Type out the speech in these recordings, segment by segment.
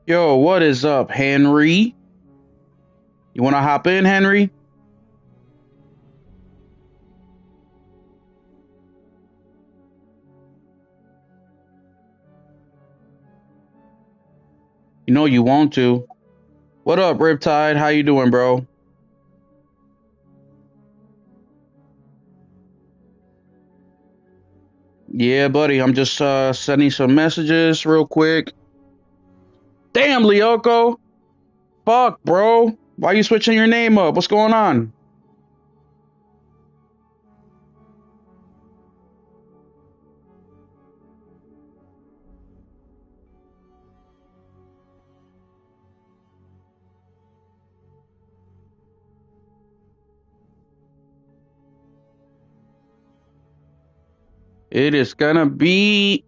Yo, what is up, Henry? You want to hop in, Henry? You know you want to. What up, Riptide? How you doing, bro? Yeah, buddy. I'm just sending some messages real quick. Damn, Lyoko. Fuck, bro. Why you switching your name up? What's going on? It is gonna be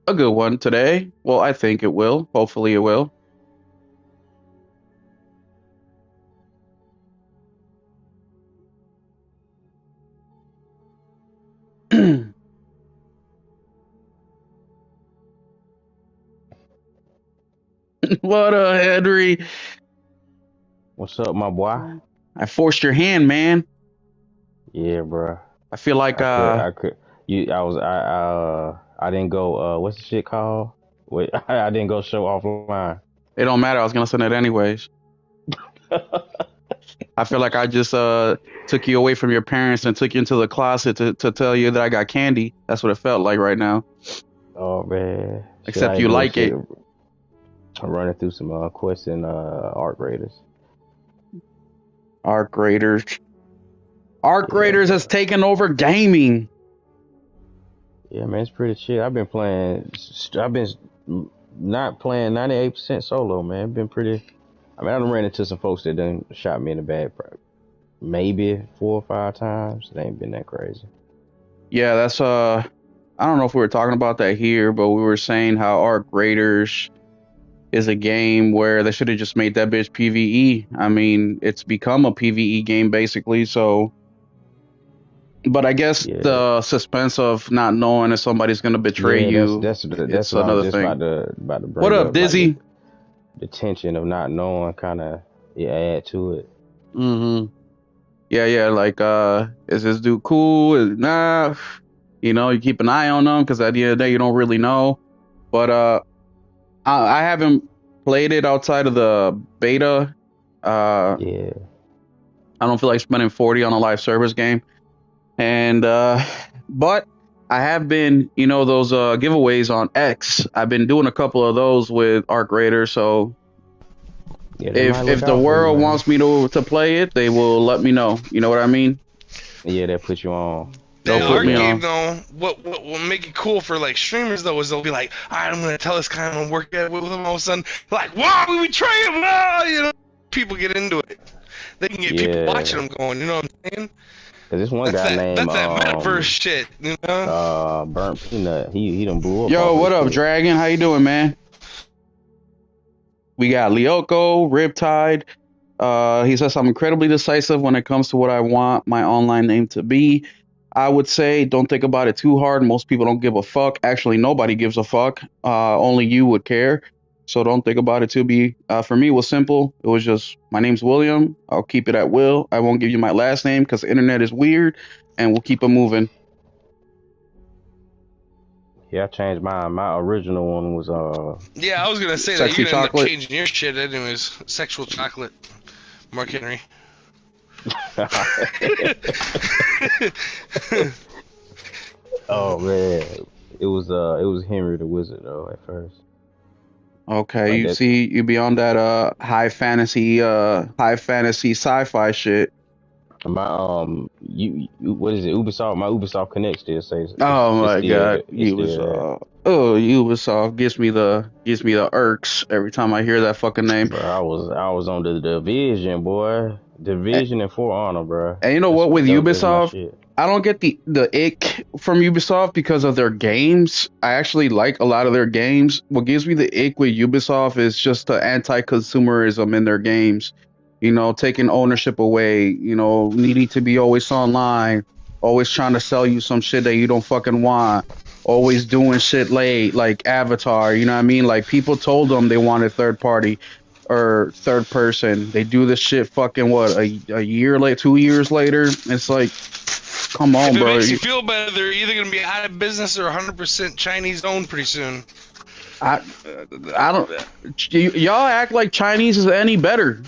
a good one today. Well, I think it will. Hopefully it will. What up, Henry? What's up, my boy? I forced your hand, man. Yeah, bro. I feel like I could. I didn't go. What's the shit called? Wait, I didn't go show offline. it don't matter. I was gonna send it anyways. I feel like I just took you away from your parents and took you into the closet to tell you that I got candy. That's what it felt like right now. Oh man. Shit, I Except ain't you doing like shit. it. I'm running through some quests and Arc Raiders. Arc Raiders. Arc Yeah, Raiders has bro. taken over gaming. Yeah, man, it's pretty shit. I've been playing. I've been not playing 98% solo, man. Been pretty. I mean, I done ran into some folks that done shot me in the back, maybe 4 or 5 times. It ain't been that crazy. Yeah, that's I don't know if we were talking about that here, but we were saying how Arc Raiders is a game where they should have just made that bitch PvE. I mean, it's become a PvE game basically, so but I guess Yeah, the suspense of not knowing if somebody's gonna betray yeah. That's you, that's that's it's what I was another just thing. about to What bring up, up. Like the Dizzy? the tension of not knowing, kind of it add to it. Mm-hmm. Yeah, yeah. Like, is this dude cool? Nah. You know, you keep an eye on them because at the end of the day, you don't really know. But I haven't played it outside of the beta. Yeah, I don't feel like spending 40 on a live service game. And but I have been, you know, those giveaways on X. I've been doing a couple of those with Arc Raiders. So yeah. They might if look the out for you, world man. wants me to play it, they will let me know. You know what I mean? Yeah, that put you on. They'll That Yeah, put art me yeah, game on. though, what will make it cool for like streamers though is they'll be like, alright, I'm gonna tell this guy I'm gonna work at with him all of a sudden, like, wow, we betray him, ah, you know, people get into it. They can get people watching yeah. them going, you know what I'm saying? Cause this one guy named That's that metaverse shit, you know? Burnt Peanut. He done blew up Yo, off of what this up, shit. Dragon? How you doing, man? We got Lyoko, Riptide. He says I'm incredibly decisive when it comes to what I want my online name to be. I would say don't think about it too hard. Most people don't give a fuck. Actually, nobody gives a fuck. Only you would care. So don't think about it too be. For me, it was simple. It was just my name's William. I'll keep it at will. I won't give you my last name because the internet is weird, and we'll keep it moving. Yeah, I changed mine. My original one was Yeah, I was gonna say that Sexy you're gonna end up chocolate. changing your shit anyways. Sexual chocolate, Mark Henry. Oh man, it was Henry the Wizard though at first. Okay, Like you that. see, you be on that high fantasy sci-fi shit. My what is it? Ubisoft. My Ubisoft Connect still says Oh it's my still god, there. It's still there. Ubisoft. Oh, Ubisoft gives me the irks every time I hear that fucking name. Bro, I was on the Division, boy. And, Division and For Honor, bro. and you know That's what with that's my Ubisoft, shit. I don't get the ick from Ubisoft because of their games. I actually like a lot of their games. What gives me the ick with Ubisoft is just the anti-consumerism in their games. You know, taking ownership away, you know, needing to be always online, always trying to sell you some shit that you don't fucking want, always doing shit late, like Avatar. You know what I mean? Like people told them they wanted third party or third person. They do this shit fucking what a year late, 2 years later. It's like, come on, If it bro. makes you feel better, they're either gonna be out of business or 100% Chinese owned pretty soon. I don't. Y'all act like Chinese is any better.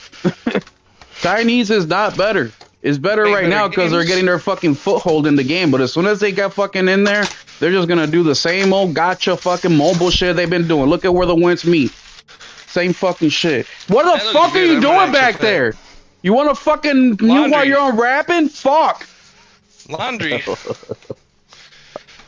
Chinese is not better. It's better Make right better now because they're games. getting their fucking foothold in the game. But as soon as they got fucking in there, they're just gonna do the same old gotcha fucking mobile shit they've been doing. Look at where the winds meet. Same fucking shit. What the That looks fuck are good. you I'm doing gonna back check that. there? You want to fucking mute while Laundry. you're on rapping? Fuck. Laundry.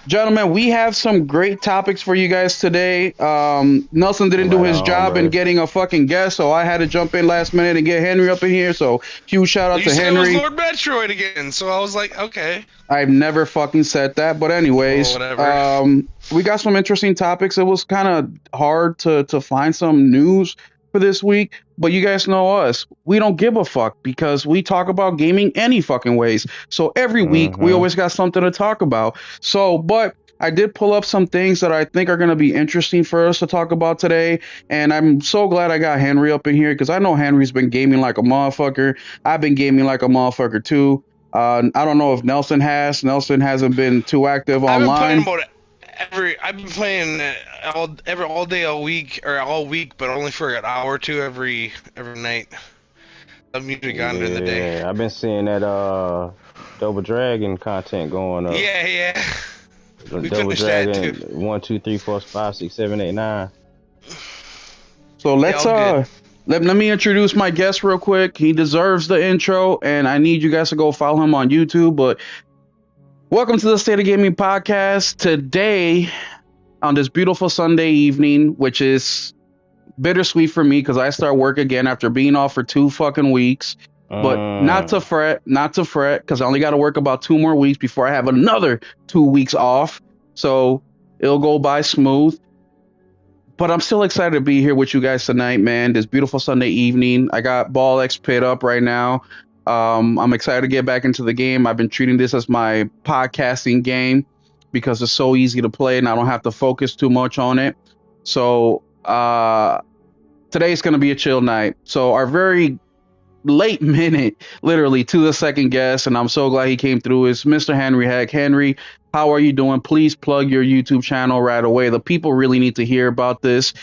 Gentlemen, we have some great topics for you guys today. Nelson didn't do Right his on, job in brother. getting a fucking guest, so I had to jump in last minute and get Henry up in here. So huge shout out You to said it was Henry. Lord Metroid again, so I was like, okay. I've never fucking said that, but anyways, Oh, whatever. we got some interesting topics. It was kind of hard to find some news for this week, but you guys know us. We don't give a fuck because we talk about gaming any fucking ways. So every week we Mhm. always got something to talk about. So, but I did pull up some things that I think are going to be interesting for us to talk about today, and I'm so glad I got Henry up in here because I know Henry's been gaming like a motherfucker. I've been gaming like a motherfucker too. I don't know if Nelson has. Nelson hasn't been too active I've been playing online. about I've been playing all day, all week, or all week, but only for an hour or two every night. I'm usually gone during the day. Yeah, I've been seeing that Double Dragon content going up. Yeah. We Double finished that Dragon too. 1, 2, 3, 4, 5, 6, 7, 8, 9. So let's all good. let me introduce my guest real quick. He deserves the intro, and I need you guys to go follow him on YouTube. But welcome to the State of Gaming podcast. Today, on this beautiful Sunday evening, which is bittersweet for me because I start work again after being off for 2 fucking weeks. But not to fret, because I only got to work about 2 more weeks before I have another 2 weeks off. So it'll go by smooth. But I'm still excited to be here with you guys tonight, man. This beautiful Sunday evening. I got Ball X Pit up right now. I'm excited to get back into the game. I've been treating this as my podcasting game because it's so easy to play and I don't have to focus too much on it. So today's going to be a chill night. So our very late minute, literally to the second guest, and I'm so glad he came through, is Mr. Henry Heck. Henry, how are you doing? Please plug your YouTube channel right away. The people really need to hear about this.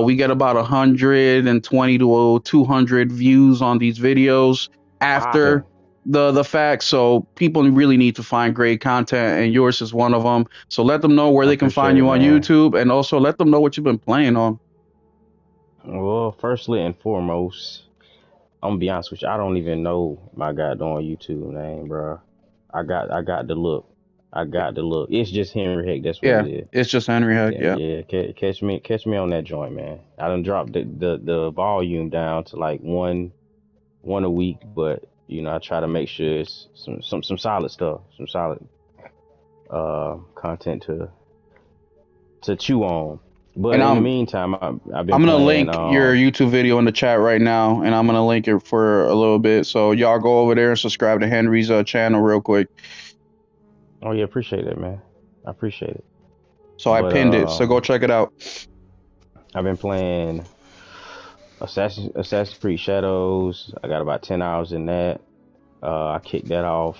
We get about 120 to 200 views on these videos after the fact, so people really need to find great content, and yours is one of them. So let them know where I they can find appreciate you it, on man. YouTube, and also let them know what you've been playing on. Well, firstly and foremost, I'm gonna be honest with you. I don't even know my goddamn YouTube name, bro. I got the look. It's just Henry Heck. That's what Yeah, it is. it's just Henry Heck. Yeah. Catch me on that joint, man. I done dropped the volume down to like one a week, but you know I try to make sure it's some solid stuff, some solid content to chew on. But And in the meantime, I've been I'm gonna playing, link your YouTube video in the chat right now, and I'm gonna link it for a little bit. So y'all go over there and subscribe to Henry's channel real quick. Oh yeah, appreciate it, man. I appreciate it. So I But, pinned it. So go check it out. I've been playing Assassin's Creed Shadows. I got about 10 hours in that. I kicked that off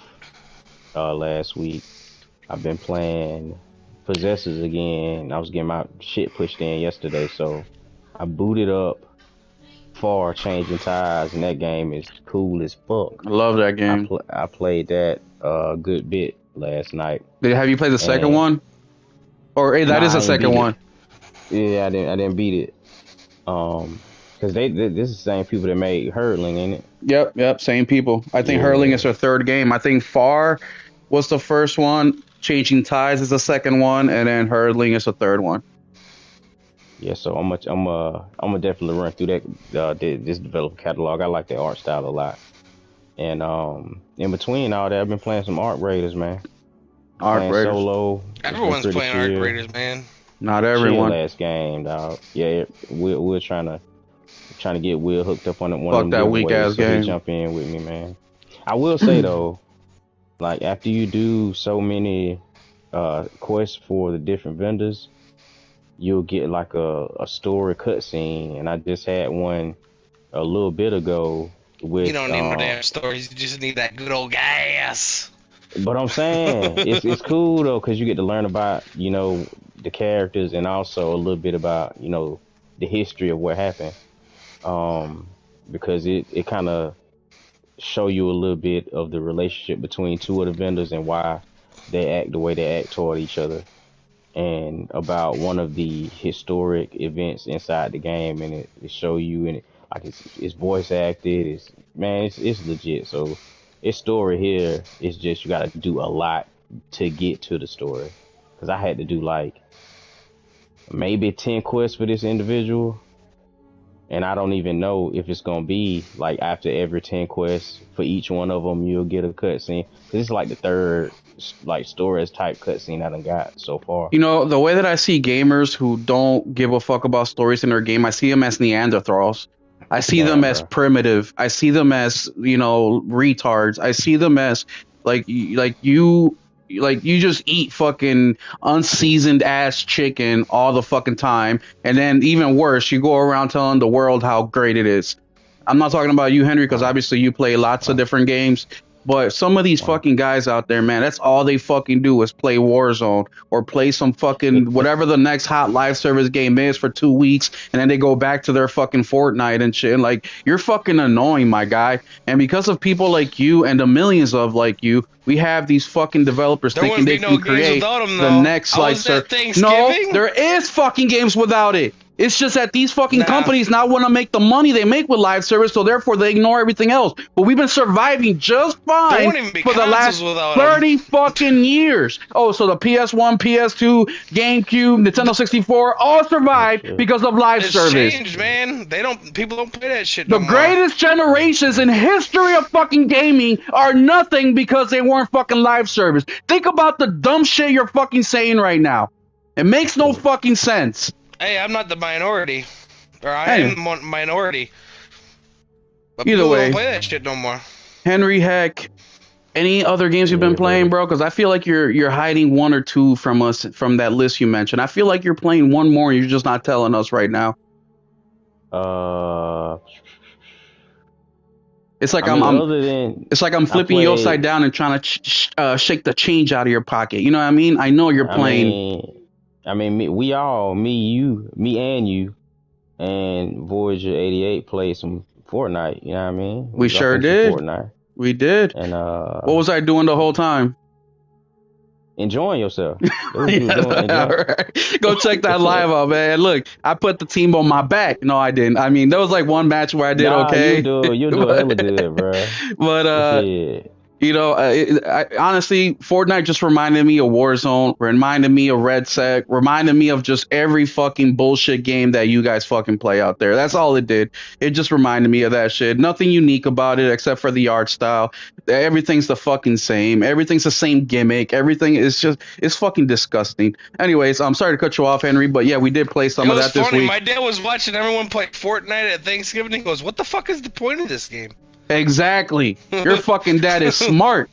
last week. I've been playing Possessors again. I was getting my shit pushed in yesterday, so I booted up for Changing Tides, and that game is cool as fuck. I love that game. I played that a good bit last night. Have you played the second one? Or hey, that is the second one. Yeah, I didn't beat it. Because this is the same people that made Hurtling, ain't it? Yep, same people. I think Yeah. Hurling is their third game. I think Far was the first one. Changing Tides is the second one, and then Hurtling is the third one. Yeah, so I'm gonna definitely run through that this developer catalog. I like their art style a lot. And in between all that, I've been playing some Arc Raiders, man. Arc Raiders. Solo. Everyone's playing Arc Raiders, man. Not everyone. Chill ass game, dog. Yeah, we're trying to get Will hooked up on one Fuck of them that weak giveaways, ass so he game. jump in with me, man. I will say though, like after you do so many quests for the different vendors, you'll get like a story cutscene, and I just had one a little bit ago You with don't need no damn stories. You just need that good old gas. but I'm saying it's cool though, because you get to learn about, you know, the characters, and also a little bit about, you know, the history of what happened. Um, because it kind of show you a little bit of the relationship between two of the vendors and why they act the way they act toward each other, and about one of the historic events inside the game, and it show you, and like it's voice acted. It's, man, it's legit. So its story here is just, you got to do a lot to get to the story, because I had to do like maybe 10 quests for this individual, and I don't even know if it's gonna be like after every 10 quests for each one of them you'll get a cutscene. Cause it's like the third like storage type cutscene I done got so far. You know, the way that I see gamers who don't give a fuck about stories in their game, I see them as Neanderthals. I see them Damn, as bro. primitive. I see them as, you know, retards. I see them as like you just eat fucking unseasoned ass chicken all the fucking time, and then even worse, you go around telling the world how great it is. I'm not talking about you, Henry, because Wow. obviously you play lots of Wow. different games. But some of these Wow. fucking guys out there, man, that's all they fucking do is play Warzone or play some fucking whatever the next hot live service game is for 2 weeks, and then they go back to their fucking Fortnite and shit. And like, you're fucking annoying, my guy. And because of people like you and the millions of like you, we have these fucking developers There thinking wouldn't they be no can games create without them, the though. next How like was that No, Thanksgiving? there is fucking games without it. It's just that these fucking Nah. companies now want to make the money they make with live service, so therefore they ignore everything else. But we've been surviving just fine won't even be for the last consoles without 'em. 30 fucking years. Oh, so the PS1, PS2, GameCube, Nintendo 64 all survived shit. because of live It's service. changed, man. People don't play that shit The no more. greatest generations in history of fucking gaming are nothing because they weren't fucking live service. Think about the dumb shit you're fucking saying right now. It makes no fucking sense. Hey, I'm not the minority, or I Hey. am the minority. But Either people way. don't play that shit no more. Henry, heck, any other games you've been Yeah, playing, bro? Because I feel like you're hiding one or two from us from that list you mentioned. I feel like you're playing one more and you're just not telling us right now. It's like I mean, I'm other than it's like I'm flipping you played- upside down and trying to shake the change out of your pocket. You know what I mean? I know you're playing. we all, me, you, me and you, and Voyager 88 played some Fortnite. You know what I mean? We jumped sure into did. Fortnite, We did. and What was I doing the whole time? enjoying yourself. That's what you was Yeah, doing, all enjoying. right. Go check that live out, man. Look, I put the team on my back. No, I didn't. I mean, there was like one match where I did Nah, okay. you do hella good, bro. But Shit. you know, honestly, Fortnite just reminded me of Warzone, reminded me of Red Sec, reminded me of just every fucking bullshit game that you guys fucking play out there. That's all it did. It just reminded me of that shit. Nothing unique about it except for the art style. Everything's the fucking same. Everything's the same gimmick. Everything is just, it's fucking disgusting. Anyways, I'm sorry to cut you off, Henry, but yeah, we did play some It of was that this funny. week. My dad was watching everyone play Fortnite at Thanksgiving. He goes, "What the fuck is the point of this game?" Exactly. Your fucking dad is smart.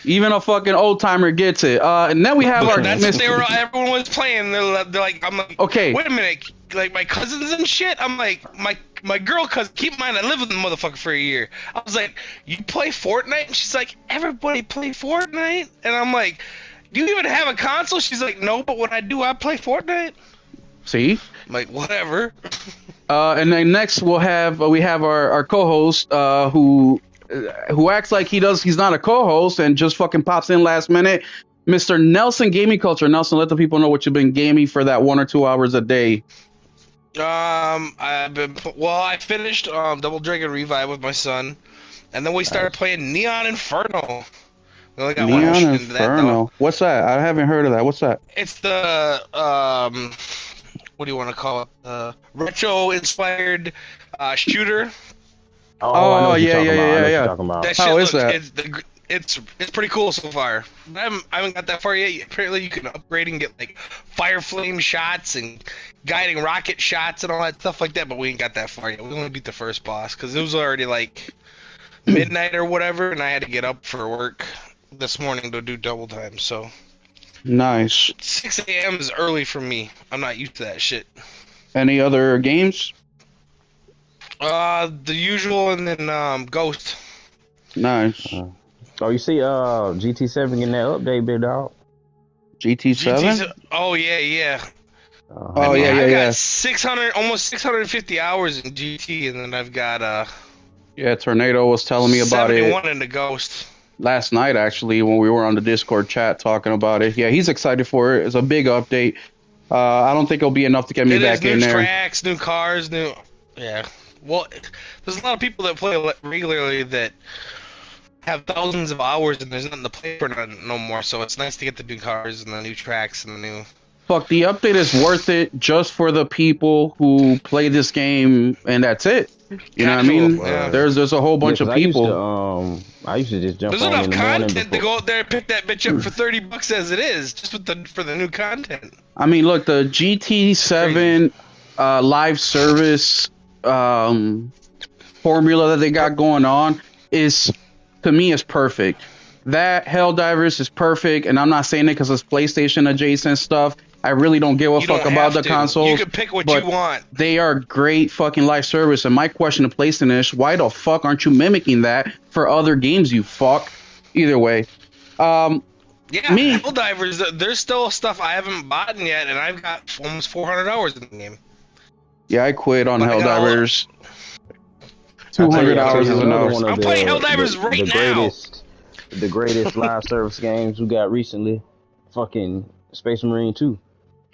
Even a fucking old timer gets it. And then we have But our that's what Mr. everyone was playing. They're like, I'm like, Okay. wait a minute, like my cousins and shit. I'm like, my girl cousin. Keep in mind, I lived with the motherfucker for a year. I was like, you play Fortnite? And she's like, everybody play Fortnite. And I'm like, do you even have a console? She's like, no, but when I do, I play Fortnite. See? I'm like, whatever. And then next we have our co-host who acts like he's not a co-host and just fucking pops in last minute. Mr. Nelson Gaming Culture. Nelson, let the people know what you've been gaming for that 1 or 2 hours a day. I finished Double Dragon Revive with my son, and then we started playing Neon Inferno. We only got one Neon mission into that, though. Inferno. What's that? I haven't heard of that. What's that? It's the what do you want to call it? Retro-inspired shooter. Oh, I know what you're yeah, talking yeah, about. I know yeah, what yeah. you're talking about. That How shit is that? It's pretty cool so far. I haven't got that far yet. Apparently, you can upgrade and get like fire flame shots and guiding rocket shots and all that stuff like that. But we ain't got that far yet. We only beat the first boss because it was already like midnight or whatever, and I had to get up for work this morning to do double time. So Nice. 6 a.m. is early for me. I'm not used to that shit. Any other games? The usual, and then Ghost. Nice. Oh, you see, GT7 getting that update, big dog. GT7? Oh yeah. Oh, yeah, I've yeah. got 600, almost 650 hours in GT, and then I've got Yeah, Tornado was telling me about 71 it in the Ghost. last night, actually, when we were on the Discord chat talking about it. Yeah, he's excited for it. It's a big update. I don't think it'll be enough to get me It is back in new there. tracks, new cars, new. Yeah. Well, there's a lot of people that play regularly that have thousands of hours, and there's nothing to play for no more. So it's nice to get the new cars and the new tracks and the new. Fuck, the update is worth it just for the people who play this game, and that's it. You know what I mean? Yeah. There's a whole bunch of people. I used to just jump There's on enough in the morning content to go out there and pick that bitch up for $30 as it is, just for the new content. I mean, look, the GT7 live service formula that they got going on is, to me, is perfect. That Helldivers is perfect, and I'm not saying it because it's PlayStation adjacent stuff. I really don't give a fuck about the consoles. You can pick what but you want. They are great fucking live service, and my question to PlayStation is, why the fuck aren't you mimicking that for other games, you fuck? Either way. Yeah, Helldivers, there's still stuff I haven't bought yet, and I've got almost 400 hours in the game. Yeah, I quit on But I got Helldivers. 200 hours is enough. I'm playing Helldivers right now. The greatest live service games we got recently, fucking Space Marine 2.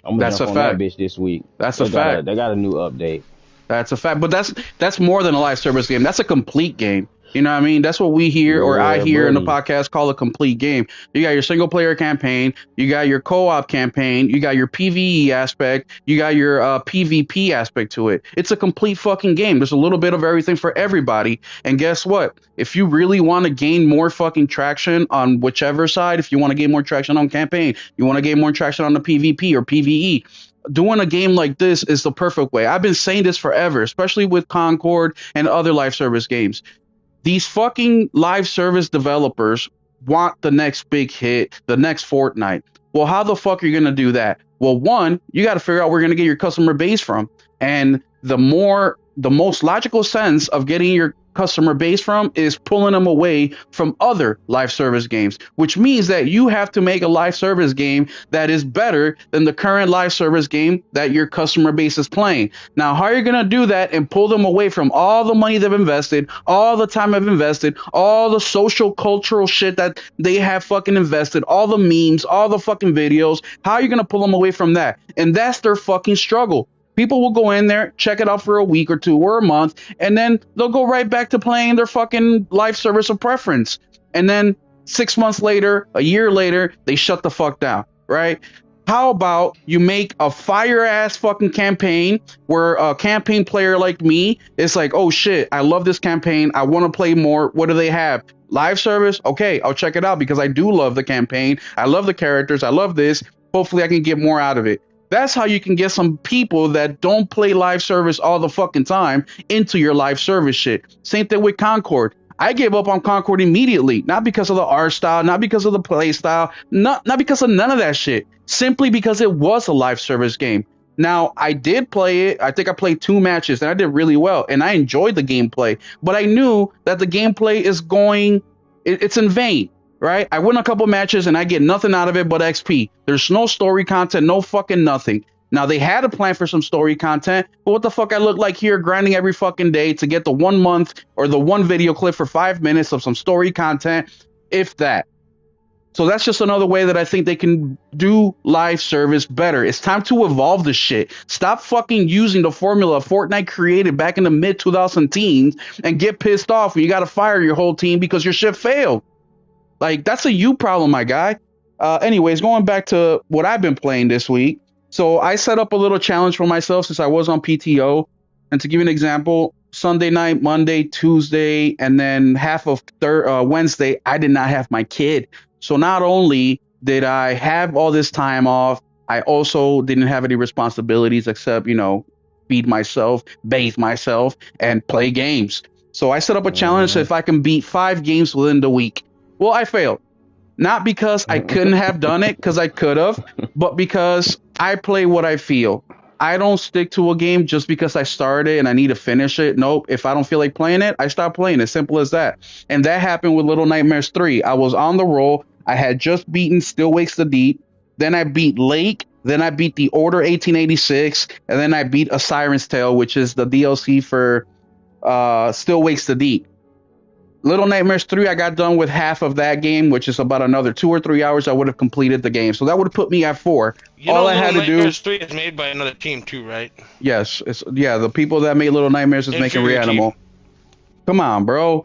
I'm gonna jump on that bitch this week. That's a fact. They got a new update. That's a fact. But that's more than a live service game. That's a complete game. You know what I mean? That's what we hear, or I hear in the podcast, call a complete game. You got your single player campaign, you got your co-op campaign, you got your PvE aspect, you got your PvP aspect to it. It's a complete fucking game. There's a little bit of everything for everybody. And guess what? If you really want to gain more fucking traction on whichever side, if you want to gain more traction on campaign, you want to gain more traction on the PvP or PvE, doing a game like this is the perfect way. I've been saying this forever, especially with Concord and other live service games. These fucking live service developers want the next big hit, the next Fortnite. Well, how the fuck are you going to do that? Well, one, you got to figure out where you're going to get your customer base from. And the most logical sense of getting your customer base from is pulling them away from other live service games, which means that you have to make a live service game that is better than the current live service game that your customer base is playing. Now, how are you going to do that and pull them away from all the money they've invested, all the time they've invested, all the social cultural shit that they have fucking invested, all the memes, all the fucking videos? How are you going to pull them away from that? And that's their fucking struggle. People will go in there, check it out for a week or two or a month, and then they'll go right back to playing their fucking live service of preference. And then 6 months later, a year later, they shut the fuck down, right? How about you make a fire-ass fucking campaign where a campaign player like me is like, oh shit, I love this campaign, I want to play more. What do they have? Live service? Okay, I'll check it out because I do love the campaign. I love the characters. I love this. Hopefully I can get more out of it. That's how you can get some people that don't play live service all the fucking time into your live service shit. Same thing with Concord. I gave up on Concord immediately, not because of the art style, not because of the play style, not because of none of that shit, simply because it was a live service game. Now, I did play it. I think I played 2 matches and I did really well and I enjoyed the gameplay, but I knew that the gameplay is it's in vain. Right? I win a couple matches and I get nothing out of it but XP. There's no story content, no fucking nothing. Now, they had a plan for some story content, but what the fuck I look like here grinding every fucking day to get the 1 month or the one video clip for 5 minutes of some story content, if that. So that's just another way that I think they can do live service better. It's time to evolve the shit. Stop fucking using the formula Fortnite created back in the mid 2010s and get pissed off when you got to fire your whole team because your shit failed. Like, that's a you problem, my guy. Anyways, going back to what I've been playing this week. So I set up a little challenge for myself since I was on PTO. And to give you an example, Sunday night, Monday, Tuesday, and then half of Wednesday, I did not have my kid. So not only did I have all this time off, I also didn't have any responsibilities except, feed myself, bathe myself, and play games. So I set up a challenge if I can beat 5 games within the week. Well, I failed. Not because I couldn't have done it, because I could have, but because I play what I feel. I don't stick to a game just because I started it and I need to finish it. Nope. If I don't feel like playing it, I stop playing it. Simple as that. And that happened with Little Nightmares 3. I was on the roll. I had just beaten Still Wakes the Deep. Then I beat Lake. Then I beat The Order 1886. And then I beat A Siren's Tale, which is the DLC for Still Wakes the Deep. Little Nightmares 3, I got done with half of that game, which is about another 2 or 3 hours. I would have completed the game. So that would have put me at 4. You All know, I had Little to do, Nightmares 3 is made by another team too, right? yes, the people that made Little Nightmares is making Inferior Reanimal. team. Come on, bro.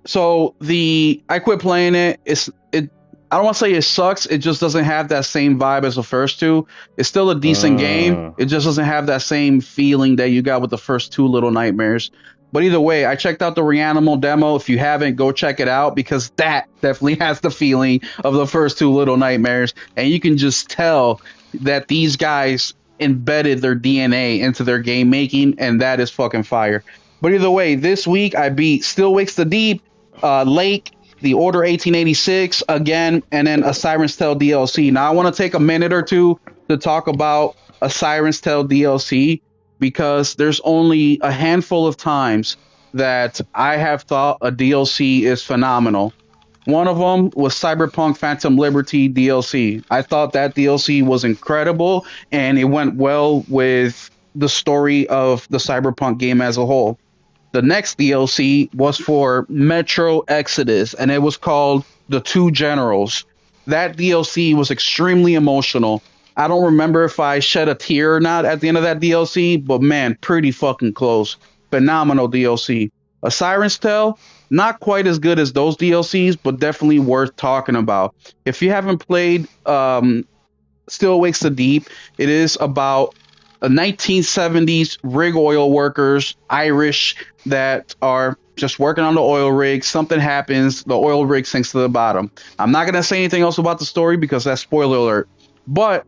So I quit playing it. I don't want to say it sucks. It just doesn't have that same vibe as the first two. It's still a decent game. It just doesn't have that same feeling that you got with the first two Little Nightmares. But either way, I checked out the Reanimal demo. If you haven't, go check it out because that definitely has the feeling of the first two Little Nightmares. And you can just tell that these guys embedded their DNA into their game making, and that is fucking fire. But either way, this week I beat Still Wakes the Deep, Lake, The Order 1886 again, and then A Siren's Tale DLC. Now I want to take a minute or two to talk about A Siren's Tale DLC because there's only a handful of times that I have thought a DLC is phenomenal. One of them was Cyberpunk Phantom Liberty DLC. I thought that DLC was incredible and it went well with the story of the Cyberpunk game as a whole. The next DLC was for Metro Exodus, and it was called The Two Generals. That DLC was extremely emotional. I don't remember if I shed a tear or not at the end of that DLC, but man, pretty fucking close. Phenomenal DLC. A Siren's Tale, not quite as good as those DLCs, but definitely worth talking about. If you haven't played Still Wakes the Deep, it is about a 1970s rig oil workers, Irish, that are just working on the oil rig. Something happens, the oil rig sinks to the bottom. I'm not going to say anything else about the story because that's spoiler alert. But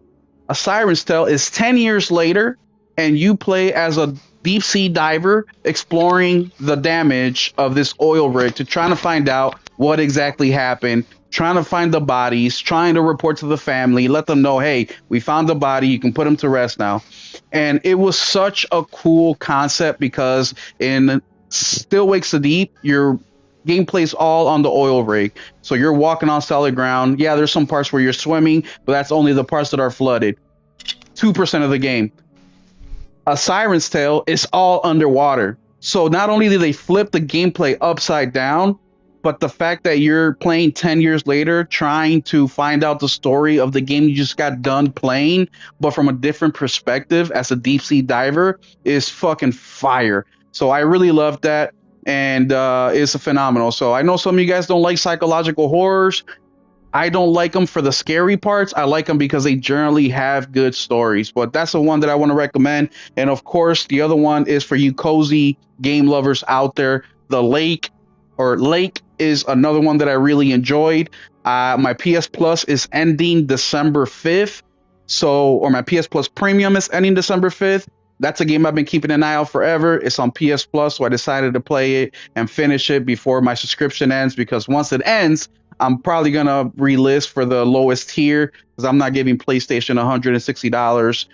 A Siren's Tale is 10 years later, and you play as a deep sea diver exploring the damage of this oil rig to trying to find out what exactly happened, trying to find the bodies, trying to report to the family, let them know, hey, we found the body, you can put him to rest now. And it was such a cool concept because in Still Wakes the Deep, your gameplay's all on the oil rig. So you're walking on solid ground. Yeah, there's some parts where you're swimming, but that's only the parts that are flooded. 2% of the game. A Siren's Tale is all underwater. So not only do they flip the gameplay upside down, but the fact that you're playing 10 years later, trying to find out the story of the game you just got done playing, but from a different perspective as a deep sea diver, is fucking fire. So I really love that, and it's a phenomenal. So I know some of you guys don't like psychological horrors. I don't like them for the scary parts. I like them because they generally have good stories. But that's the one that I want to recommend. And of course, the other one is for you cozy game lovers out there. The Lake is another one that I really enjoyed. My PS Plus is ending December 5th. Or my PS Plus Premium is ending December 5th. That's a game I've been keeping an eye out forever. It's on PS Plus, so I decided to play it and finish it before my subscription ends, because once it ends, I'm probably going to relist for the lowest tier because I'm not giving PlayStation $160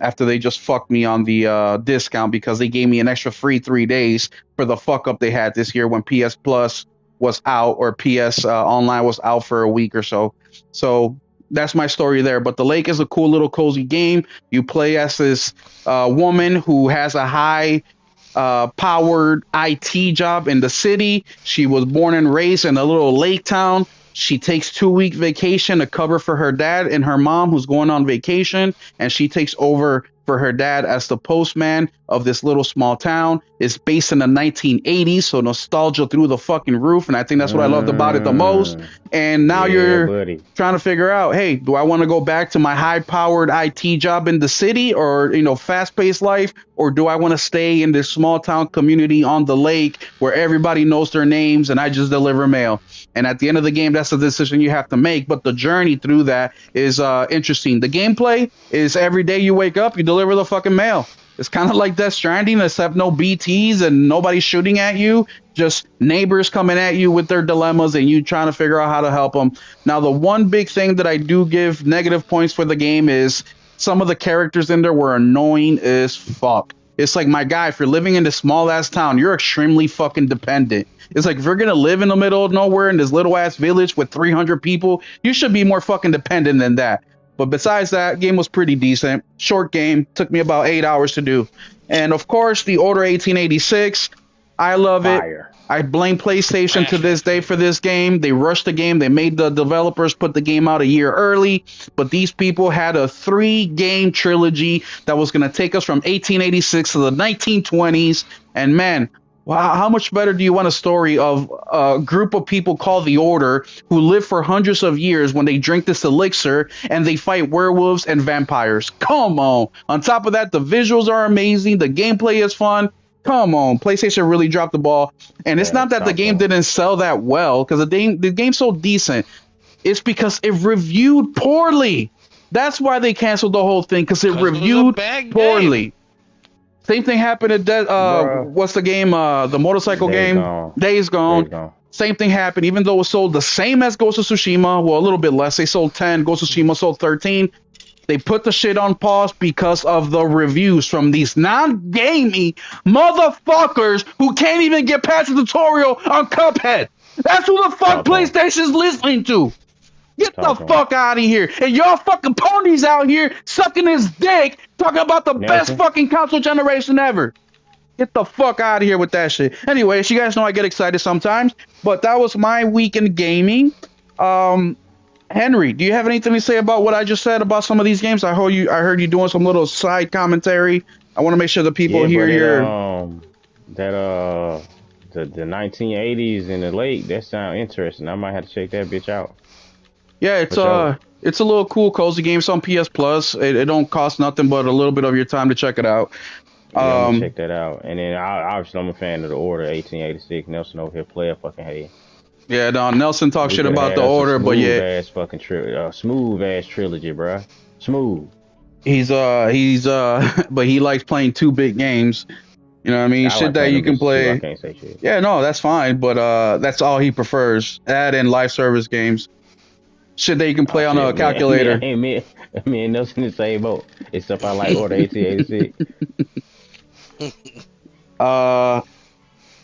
after they just fucked me on the discount because they gave me an extra free 3 days for the fuck up they had this year when PS Plus was out, or PS Online was out for a week or so. So that's my story there. But The Lake is a cool little cozy game. You play as this woman who has a high powered IT job in the city. She was born and raised in a little lake town. She takes 2-week vacation to cover for her dad and her mom who's going on vacation, and she takes over for her dad as the postman of this little small town. It's based in the 1980s, so nostalgia through the fucking roof, and I think that's what I loved about it the most. And now you're trying to figure out, hey, do I want to go back to my high-powered IT job in the city, or fast-paced life, or do I want to stay in this small-town community on the lake where everybody knows their names and I just deliver mail? And at the end of the game, that's a decision you have to make. But the journey through that is interesting. The gameplay is every day you wake up, you deliver the fucking mail. It's kind of like Death Stranding, except no BTs and nobody shooting at you. Just neighbors coming at you with their dilemmas and you trying to figure out how to help them. Now, the one big thing that I do give negative points for the game is some of the characters in there were annoying as fuck. It's like, my guy, if you're living in this small ass town, you're extremely fucking dependent. It's like, if you're gonna live in the middle of nowhere in this little ass village with 300 people, you should be more fucking dependent than that. But besides that, game was pretty decent. Short game, took me about 8 hours to do. And of course, the Order 1886. I love Fire. it. I blame PlayStation to this day for this game. They rushed the game. They made the developers put the game out a year early. But these people had a 3-game trilogy that was going to take us from 1886 to the 1920s. And man, wow, how much better do you want a story of a group of people called the Order who live for hundreds of years when they drink this elixir and they fight werewolves and vampires? Come on. On top of that, the visuals are amazing. The gameplay is fun. Come on. PlayStation really dropped the ball. And it's not that the game didn't sell that well, because the game's so decent. It's because it reviewed poorly. That's why they canceled the whole thing, because it reviewed poorly. Same thing happened at what's the game? The motorcycle game? Days Gone. Same thing happened, even though it sold the same as Ghost of Tsushima. Well, a little bit less. They sold 10. Ghost of Tsushima sold 13. They put the shit on pause because of the reviews from these non-gaming motherfuckers who can't even get past the tutorial on Cuphead. That's who the fuck PlayStation's listening to. Get the fuck out of here. And y'all fucking ponies out here sucking his dick talking about the best fucking console generation ever. Get the fuck out of here with that shit. Anyways, you guys know I get excited sometimes, but that was my week in gaming. Henry, do you have anything to say about what I just said about some of these games? I heard you doing some little side commentary. I want to make sure the people hear your the 1980s in the lake. That sounds interesting. I might have to check that bitch out. Yeah, it's a little cool, cozy game. It's on PS Plus. It don't cost nothing but a little bit of your time to check it out. Yeah, I'm gonna check that out. And then obviously I'm a fan of the Order 1886. Nelson over here play a fucking head. Yeah, no, Nelson talk shit about the Order, but yeah, smooth ass trilogy, bro. Smooth. He's but he likes playing 2-bit games. You know what I mean? Shit that you can play. I can't say shit. Yeah, no, that's fine, but that's all he prefers. That and live service games. Shit that you can play on a calculator. Me and Nelson in the same boat. Except I like Order 1886. All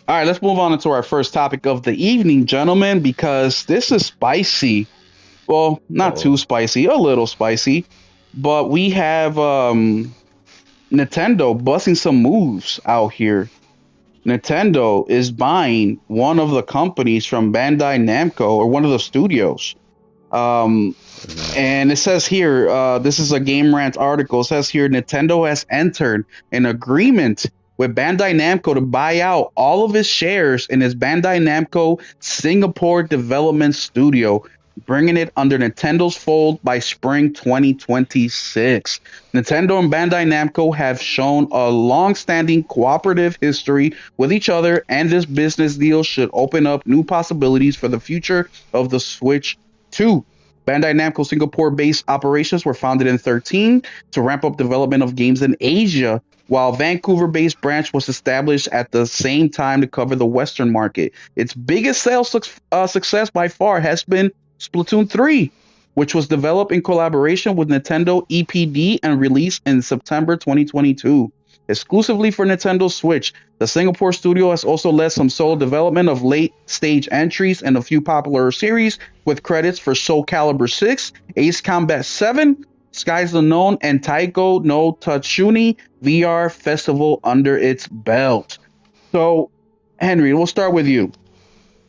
right, let's move on into our first topic of the evening, gentlemen, because this is spicy. Well, not too spicy, a little spicy, but we have Nintendo busting some moves out here. Nintendo is buying one of the companies from Bandai Namco, or one of the studios. And it says here, this is a Game Rant article. It says here, Nintendo has entered an agreement with Bandai Namco to buy out all of its shares in its Bandai Namco Singapore development studio, bringing it under Nintendo's fold by spring 2026. Nintendo and Bandai Namco have shown a long-standing cooperative history with each other, and this business deal should open up new possibilities for the future of the Switch 2. Bandai Namco Singapore-based operations were founded in 2013 to ramp up development of games in Asia, while Vancouver-based branch was established at the same time to cover the Western market. Its biggest sales success by far has been Splatoon 3, which was developed in collaboration with Nintendo EPD and released in September 2022. Exclusively for Nintendo Switch, the Singapore studio has also led some solo development of late-stage entries and a few popular series, with credits for Soul Calibur 6, Ace Combat 7, Skies Unknown, and Taiko no Tatsumi VR Festival under its belt. So, Henry, we'll start with you,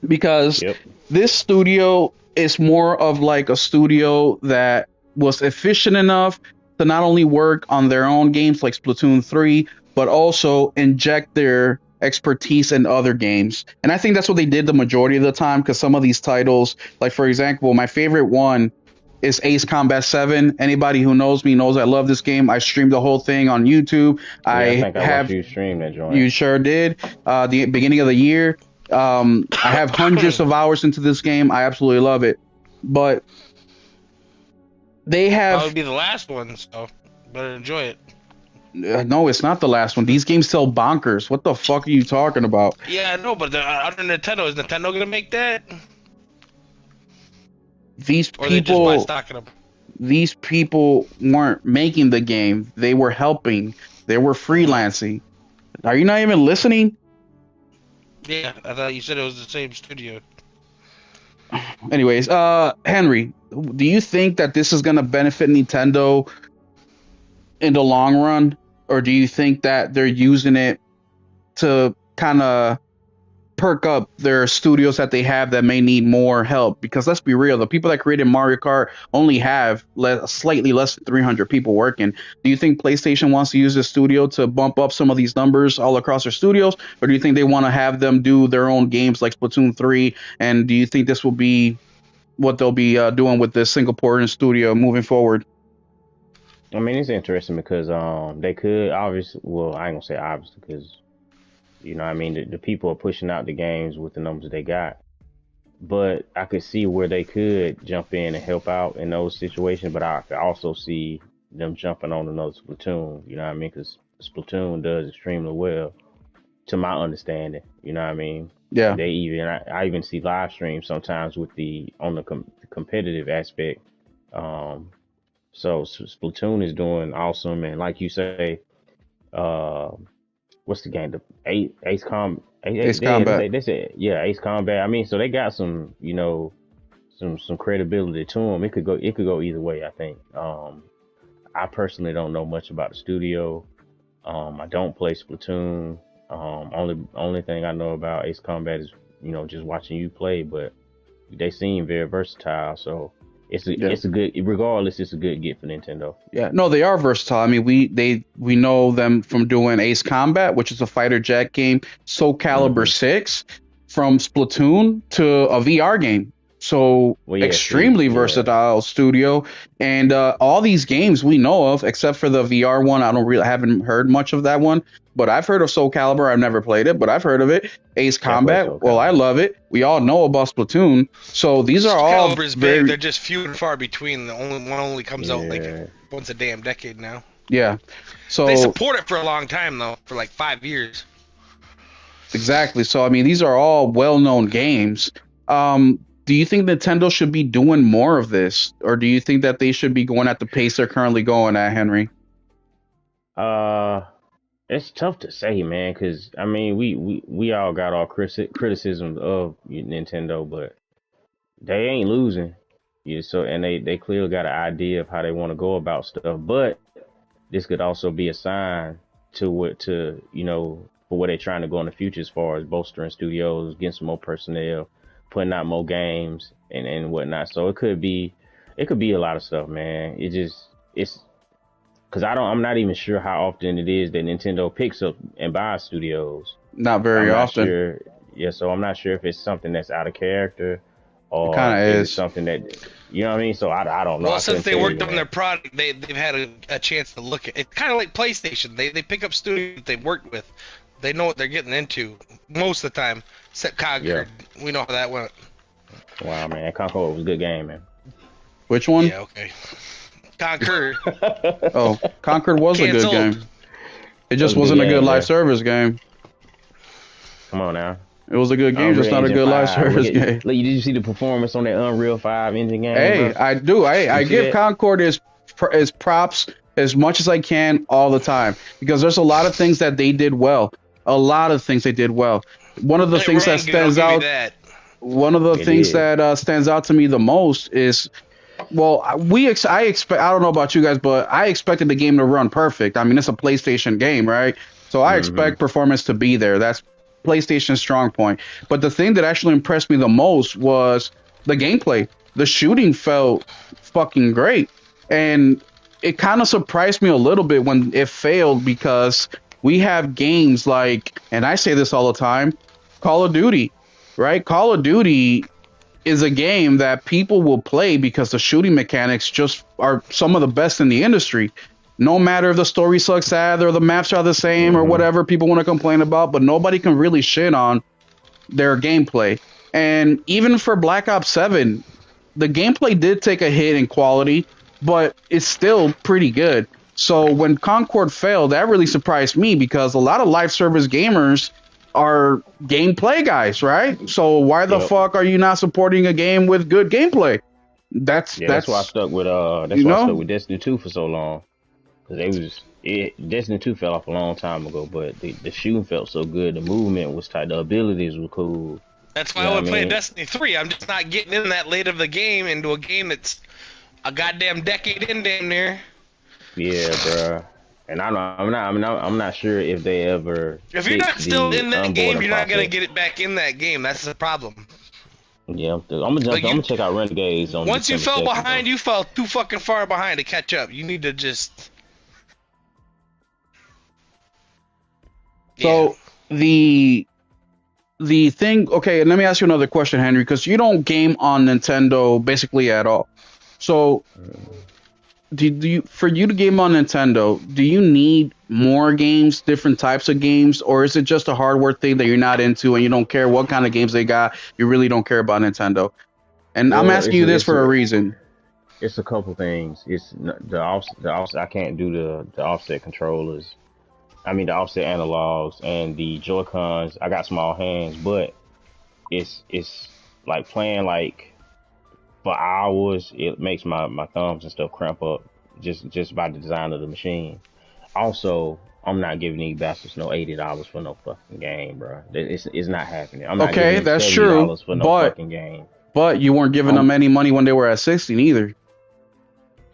because this studio is more of like a studio that was efficient enough to not only work on their own games like Splatoon 3, but also inject their expertise in other games. And I think that's what they did the majority of the time, because some of these titles, like for example, my favorite one is Ace Combat 7. Anybody who knows me knows I love this game. I streamed the whole thing on YouTube. Yeah, I think I watched you stream that joint. You sure did. The beginning of the year. I have hundreds of hours into this game. I absolutely love it. But they have... That would be the last one, so better enjoy it. No, it's not the last one. These games sell bonkers. What the fuck are you talking about? Yeah, I know, but under Nintendo, is Nintendo gonna make that, These or they just buy people, stock in them? these people weren't making the game. They were helping. They were freelancing. Are you not even listening? Yeah, I thought you said it was the same studio. Anyways, Henry, do you think that this is gonna benefit Nintendo in the long run, or do you think that they're using it to kind of perk up their studios that they have that may need more help? Because let's be real, the people that created Mario Kart only have slightly less than 300 people working. Do you think PlayStation wants to use the studio to bump up some of these numbers all across their studios, or do you think they want to have them do their own games like Splatoon 3? And do you think this will be what they'll be doing with this Singaporean studio moving forward? I mean, it's interesting because they could obviously, well, I ain't gonna say obviously because I mean the people are pushing out the games with the numbers they got, but I could see where they could jump in and help out in those situations. But I could also see them jumping on another Splatoon. You know what I mean? Because Splatoon does extremely well, to my understanding. You know what I mean? Yeah. They even I even see live streams sometimes with the on the competitive aspect. So Splatoon is doing awesome, and like you say, uh, what's the game? The Ace Combat. They said, yeah, Ace Combat. I mean, so they got some, some credibility to them. It could go either way. I think. I personally don't know much about the studio. I don't play Splatoon. Only thing I know about Ace Combat is just watching you play, but they seem very versatile. So it's a good, regardless, it's a good get for Nintendo. Yeah, no, they are versatile. I mean, we know them from doing Ace Combat, which is a fighter jet game, Soul Calibur 6 from Splatoon to a VR game. So extremely versatile studio, and all these games we know of, except for the VR one. Haven't heard much of that one, but I've heard of Soul Calibur. I've never played it, but I've heard of it. Ace Combat. Well, I love it. We all know about Splatoon. So these are all big. They're just few and far between. The one only comes out like once a damn decade now. Yeah. So they support it for a long time though, for like 5 years. Exactly. So I mean, these are all well-known games. Do you think Nintendo should be doing more of this, or do you think that they should be going at the pace they're currently going at, Henry? It's tough to say, man, because I mean, we all got our criticisms of Nintendo, but they ain't losing. Yeah, so and they clearly got an idea of how they want to go about stuff, but this could also be a sign for where they're trying to go in the future as far as bolstering studios, getting some more personnel, putting out more games and whatnot. So it could be a lot of stuff, man. It's because I'm not even sure how often it is that Nintendo picks up and buys studios. Not very often. Sure. Yeah, so I'm not sure if it's something that's out of character or it kind of is something that what I mean. So I don't know. Well, since they worked on their product, they've had a chance to look at it. It's kind of like PlayStation. They pick up studios that they've worked with. They know what they're getting into most of the time. Except Concord, we know how that went. Wow, man, Concord was a good game, man. Which one? Yeah, okay. Concord. Oh, Concord was a good game. It just wasn't a good live service game. Come on now. It was a good game, just not a good live service game. Did you see the performance on that Unreal 5 engine game? Hey, bro? I do. I give Concord his props as much as I can all the time, because there's a lot of things that they did well. One of the things that stands out. One of the things that stands out to me the most is, well, I expect. I don't know about you guys, but I expected the game to run perfect. I mean, it's a PlayStation game, right? So I expect performance to be there. That's PlayStation's strong point. But the thing that actually impressed me the most was the gameplay. The shooting felt fucking great, and it kind of surprised me a little bit when it failed, because we have games like, and I say this all the time, Call of Duty, right? Call of Duty is a game that people will play because the shooting mechanics just are some of the best in the industry. No matter if the story sucks ass or the maps are the same or whatever people want to complain about, but nobody can really shit on their gameplay. And even for Black Ops 7, the gameplay did take a hit in quality, but it's still pretty good. So when Concord failed, that really surprised me because a lot of live service gamers are gameplay guys, right? So why the Yep. fuck are you not supporting a game with good gameplay? That's Yeah, that's why I stuck with you know Destiny 2 for so long. Cause Destiny 2 fell off a long time ago, but the shooting felt so good, the movement was tight, the abilities were cool. That's why You know I what would I play mean? Destiny 3. I'm just not getting in that late of the game into a game that's a goddamn decade in damn near. Yeah, bruh. And I'm not sure if they ever If you're not fixed still the in that game, onboarding you're not gonna process. get it back in that game. That's the problem. Yeah, I'm gonna Like I'm gonna check out Renegades on once you December fell 2nd, behind, though. you fell too fucking far behind to catch up. You need to just. so the thing. Okay, and let me ask you another question, Henry, because you don't game on Nintendo basically at all. So do you for you to game on Nintendo, do you need more games, different types of games, or is it just a hardware thing that you're not into and you don't care what kind of games they got? You really don't care about Nintendo. And I'm Well, asking you this for a reason. it's a couple things. The offset. I can't do the offset controllers. I mean the offset analogs and the Joy Cons. I got small hands, but it's like playing like for hours. It makes my thumbs and stuff cramp up just by the design of the machine. Also, I'm not giving these bastards no $80 for no fucking game, bro. It's not happening. I'm not giving Okay, them that's $70 true, for no but fucking game. you weren't giving Um, them any money when they were at 16 either.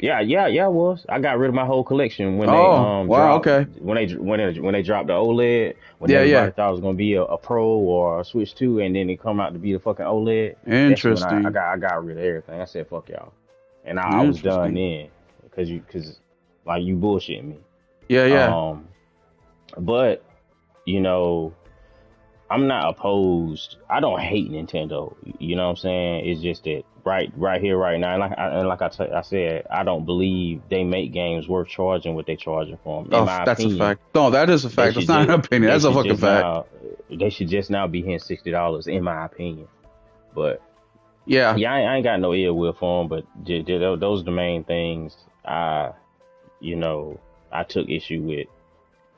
yeah, I was. I got rid of my whole collection when they Oh, wow, dropped okay. when they dropped the OLED when Yeah, everybody yeah. thought it was gonna be a Pro or a Switch 2 and then it come out to be the fucking OLED. That's when Interesting. I got rid of everything. I said fuck y'all, and I was done Interesting. then because like you bullshitting me. Yeah, yeah. Um, but you know I'm not opposed. I don't hate Nintendo. You know what I'm saying? It's just that right here, right now, I said, I don't believe they make games worth charging what they charging for them. In Oh, my that's a opinion, fact. No, that is a they fact. That's should not an just opinion. That's a fucking fact. they should just now be hitting $60. In my opinion, but Yeah. yeah, I ain't got no ill will for them. But those are the main things I took issue with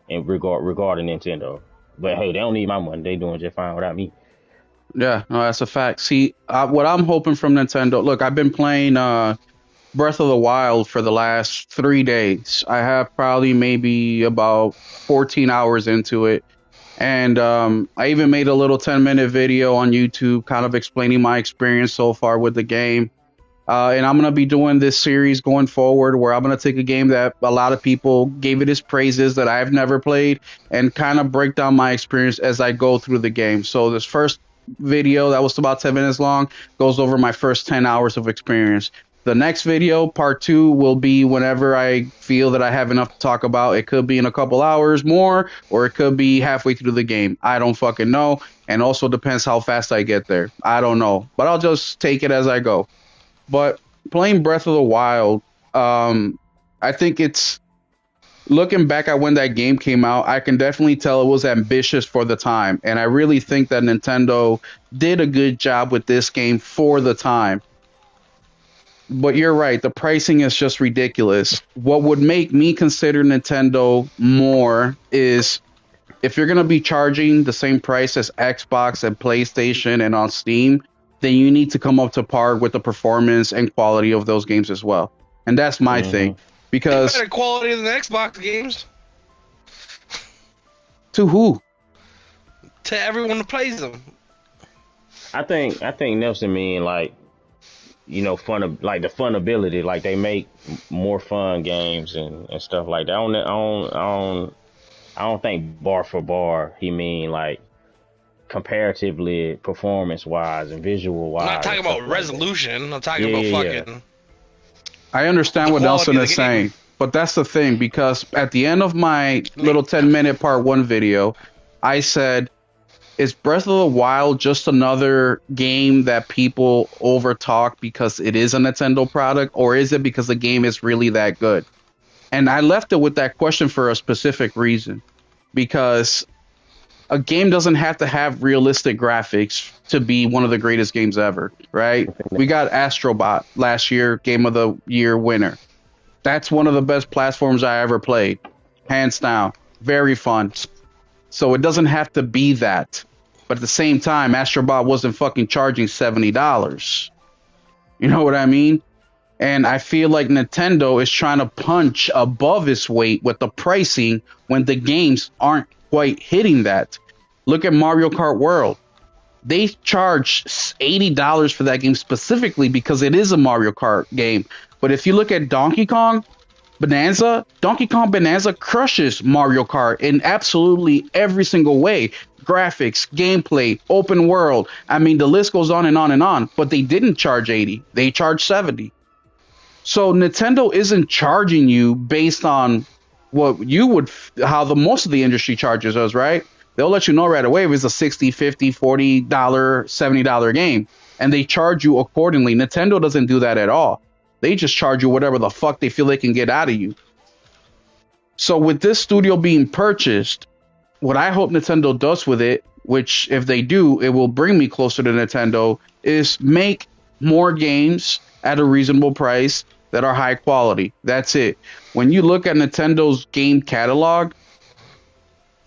regarding Nintendo. But hey, they don't need my money. They doing just fine without me. Yeah, no, that's a fact. See, what I'm hoping from Nintendo, look, I've been playing Breath of the Wild for the last 3 days. I have probably maybe about 14 hours into it. And I even made a little 10-minute video on YouTube kind of explaining my experience so far with the game. And I'm going to be doing this series going forward where I'm going to take a game that a lot of people gave it its praises that I've never played and kind of break down my experience as I go through the game. So this first video that was about 10 minutes long goes over my first 10 hours of experience. The next video, part 2, will be whenever I feel that I have enough to talk about. It could be in a couple hours more, or it could be halfway through the game. I don't fucking know. And also depends how fast I get there. I don't know. But I'll just take it as I go. But playing Breath of the Wild, I think it's looking back at when that game came out, I can definitely tell it was ambitious for the time. And I really think that Nintendo did a good job with this game for the time. But you're right, the pricing is just ridiculous. What would make me consider Nintendo more is if you're going to be charging the same price as Xbox and PlayStation and on Steam, then you need to come up to par with the performance and quality of those games as well. And that's my thing. Because better quality than the Xbox games. To who? To everyone who plays them. I think Nelson mean like fun, like the fun ability, like they make more fun games and stuff like that. I don't think bar for bar he mean like comparatively performance wise and visual wise. I'm not talking about resolution. I'm talking about fucking. I understand what Nelson is saying, but that's the thing, because at the end of my little 10-minute part 1 video, I said, is Breath of the Wild just another game that people overtalk because it is a Nintendo product, or is it because the game is really that good? And I left it with that question for a specific reason, because a game doesn't have to have realistic graphics to be one of the greatest games ever, right? We got Astrobot last year, Game of the Year winner. That's one of the best platforms I ever played, hands down. Very fun. So it doesn't have to be that. But at the same time, Astrobot wasn't fucking charging $70. You know what I mean? And I feel like Nintendo is trying to punch above its weight with the pricing when the games aren't quite hitting that. Look at Mario Kart World. They charge $80 for that game specifically because it is a Mario Kart game. But if you look at Donkey Kong Bonanza crushes Mario Kart in absolutely every single way. Graphics, gameplay, open world. I mean, the list goes on and on and on. But they didn't charge 80. They charged 70. So Nintendo isn't charging you based on what you would, how the most of the industry charges us, right? They'll let you know right away if it's a $60, $50, $40, $70 game. And they charge you accordingly. Nintendo doesn't do that at all. They just charge you whatever the fuck they feel they can get out of you. So with this studio being purchased, what I hope Nintendo does with it, which if they do, it will bring me closer to Nintendo, is make more games at a reasonable price that are high quality. That's it. When you look at Nintendo's game catalog,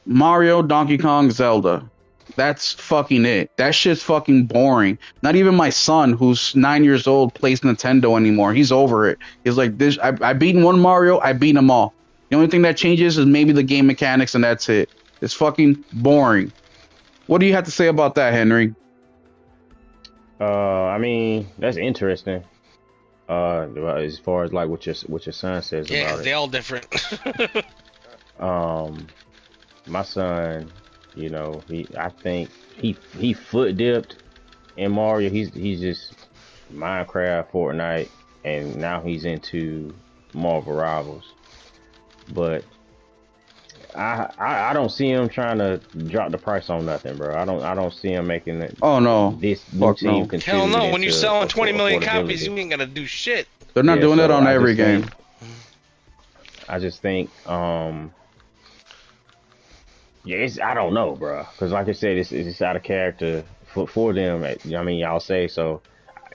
Mario, Donkey Kong, Zelda. That's fucking it. That shit's fucking boring. Not even my son, who's 9 years old, plays Nintendo anymore. He's over it. He's like, this. I beaten one Mario. I beat them all. The only thing that changes is maybe the game mechanics, and that's it. It's fucking boring. What do you have to say about that, Henry? I mean, that's interesting. As far as like what your son says about it. Yeah, they all different. My son, you know, I think he foot dipped in Mario. He's just Minecraft, Fortnite, and now he's into Marvel Rivals. But I don't see him trying to drop the price on nothing, bro. I don't see him making it. Oh no, this new team no. Hell no! When you're selling 20 million copies, you ain't gonna do shit. They're not doing that on every game. I just think, yeah, I don't know, bro. Because like I said, it's out of character for them. I mean, y'all say so.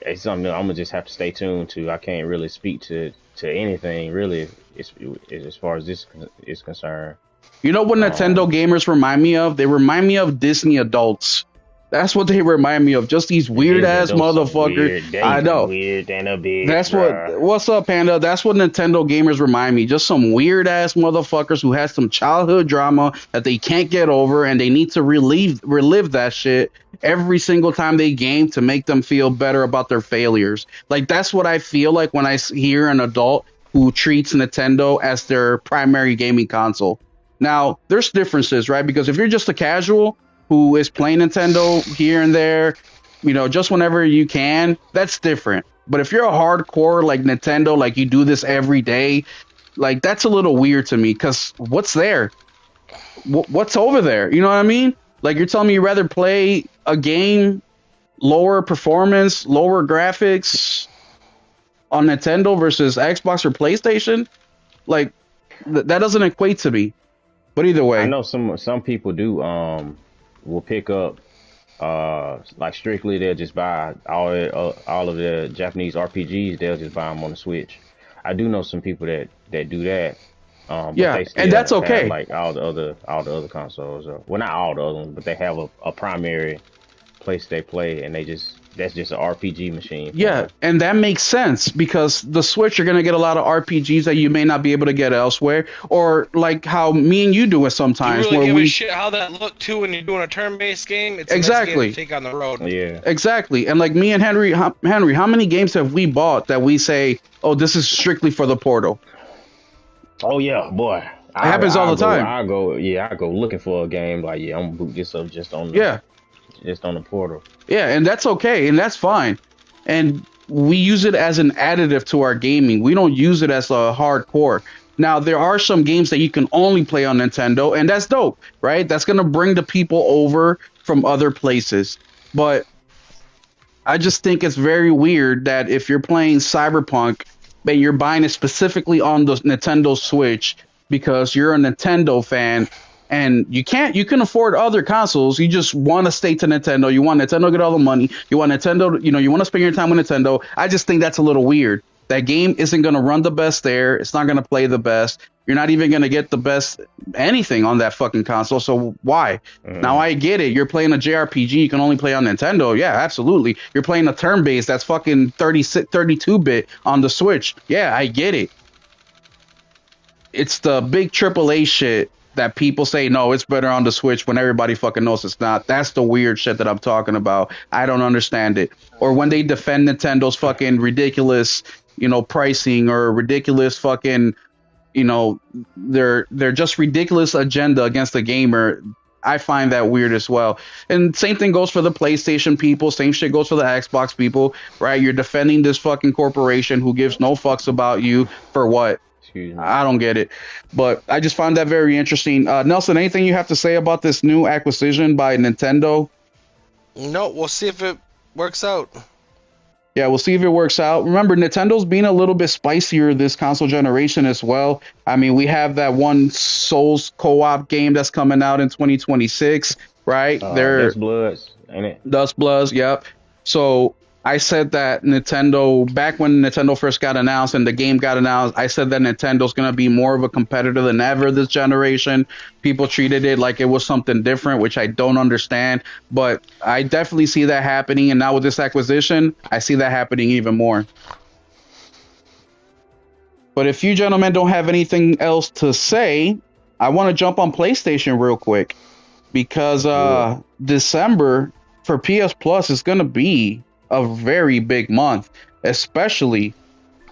It's something I'm gonna just have to stay tuned to. I can't really speak to anything really as far as this is concerned. You know what Nintendo gamers remind me of? They remind me of Disney adults. That's what they remind me of. Just these weird ass motherfuckers. I know. Weird and a bit. That's what. What's up, Panda? That's what Nintendo gamers remind me. Just some weird ass motherfuckers who has some childhood drama that they can't get over, and they need to relive that shit every single time they game to make them feel better about their failures. Like that's what I feel like when I hear an adult who treats Nintendo as their primary gaming console. Now, there's differences, right? Because if you're just a casual who is playing Nintendo here and there, you know, just whenever you can, that's different. But if you're a hardcore like Nintendo, like you do this every day, like that's a little weird to me because what's there? What's over there? You know what I mean? Like you're telling me you'd rather play a game, lower performance, lower graphics on Nintendo versus Xbox or PlayStation? Like that doesn't equate to me. But either way, I know some people do will pick up like strictly they'll just buy all of the Japanese RPGs. They'll just buy them on the Switch. I do know some people that do that. But yeah, and that's okay. Have, like all the other consoles, well, not all the other ones, but they have a primary place they play, and that's just an RPG machine. Yeah, and that makes sense because the Switch, you're gonna get a lot of RPGs that you may not be able to get elsewhere, or like how me and you do it sometimes. You really where give a shit how that look too when you're doing a turn-based game. It's exactly a nice game to take on the road. Yeah, exactly. And like me and Henry, how many games have we bought that we say, oh, this is strictly for the Portal? Oh yeah, boy. It happens all the time. I go looking for a game like, yeah, I'm gonna boot this up just on the Portal. Yeah, and that's okay, and that's fine. And we use it as an additive to our gaming. We don't use it as a hardcore. Now, there are some games that you can only play on Nintendo, and that's dope, right? That's going to bring the people over from other places. But I just think it's very weird that if you're playing Cyberpunk, but you're buying it specifically on the Nintendo Switch because you're a Nintendo fan, and you can afford other consoles. You just want to stay to Nintendo. You want Nintendo to get all the money. You want Nintendo, you want to spend your time with Nintendo. I just think that's a little weird. That game isn't going to run the best there. It's not going to play the best. You're not even going to get the best anything on that fucking console. So why? Now I get it. You're playing a JRPG. You can only play on Nintendo. Yeah, absolutely. You're playing a turn-based that's fucking 32-bit on the Switch. Yeah, I get it. It's the big AAA shit that people say, no, it's better on the Switch when everybody fucking knows it's not. That's the weird shit that I'm talking about. I don't understand it. Or when they defend Nintendo's fucking ridiculous, pricing or ridiculous fucking, they're just ridiculous agenda against the gamer. I find that weird as well. And same thing goes for the PlayStation people. Same shit goes for the Xbox people, right? You're defending this fucking corporation who gives no fucks about you for what? I don't get it, but I just find that very interesting. Nelson, anything you have to say about this new acquisition by Nintendo? No, we'll see if it works out. Yeah, we'll see if it works out. Remember, Nintendo's being a little bit spicier this console generation as well. I mean, we have that one Souls co-op game that's coming out in 2026, right? Dust Bloods, ain't it? Dust Bloods, yep. So I said that Nintendo, back when Nintendo first got announced and the game got announced, I said that Nintendo's going to be more of a competitor than ever this generation. People treated it like it was something different, which I don't understand. But I definitely see that happening. And now with this acquisition, I see that happening even more. But if you gentlemen don't have anything else to say, I want to jump on PlayStation real quick. Because December for PS Plus is going to be a very big month, especially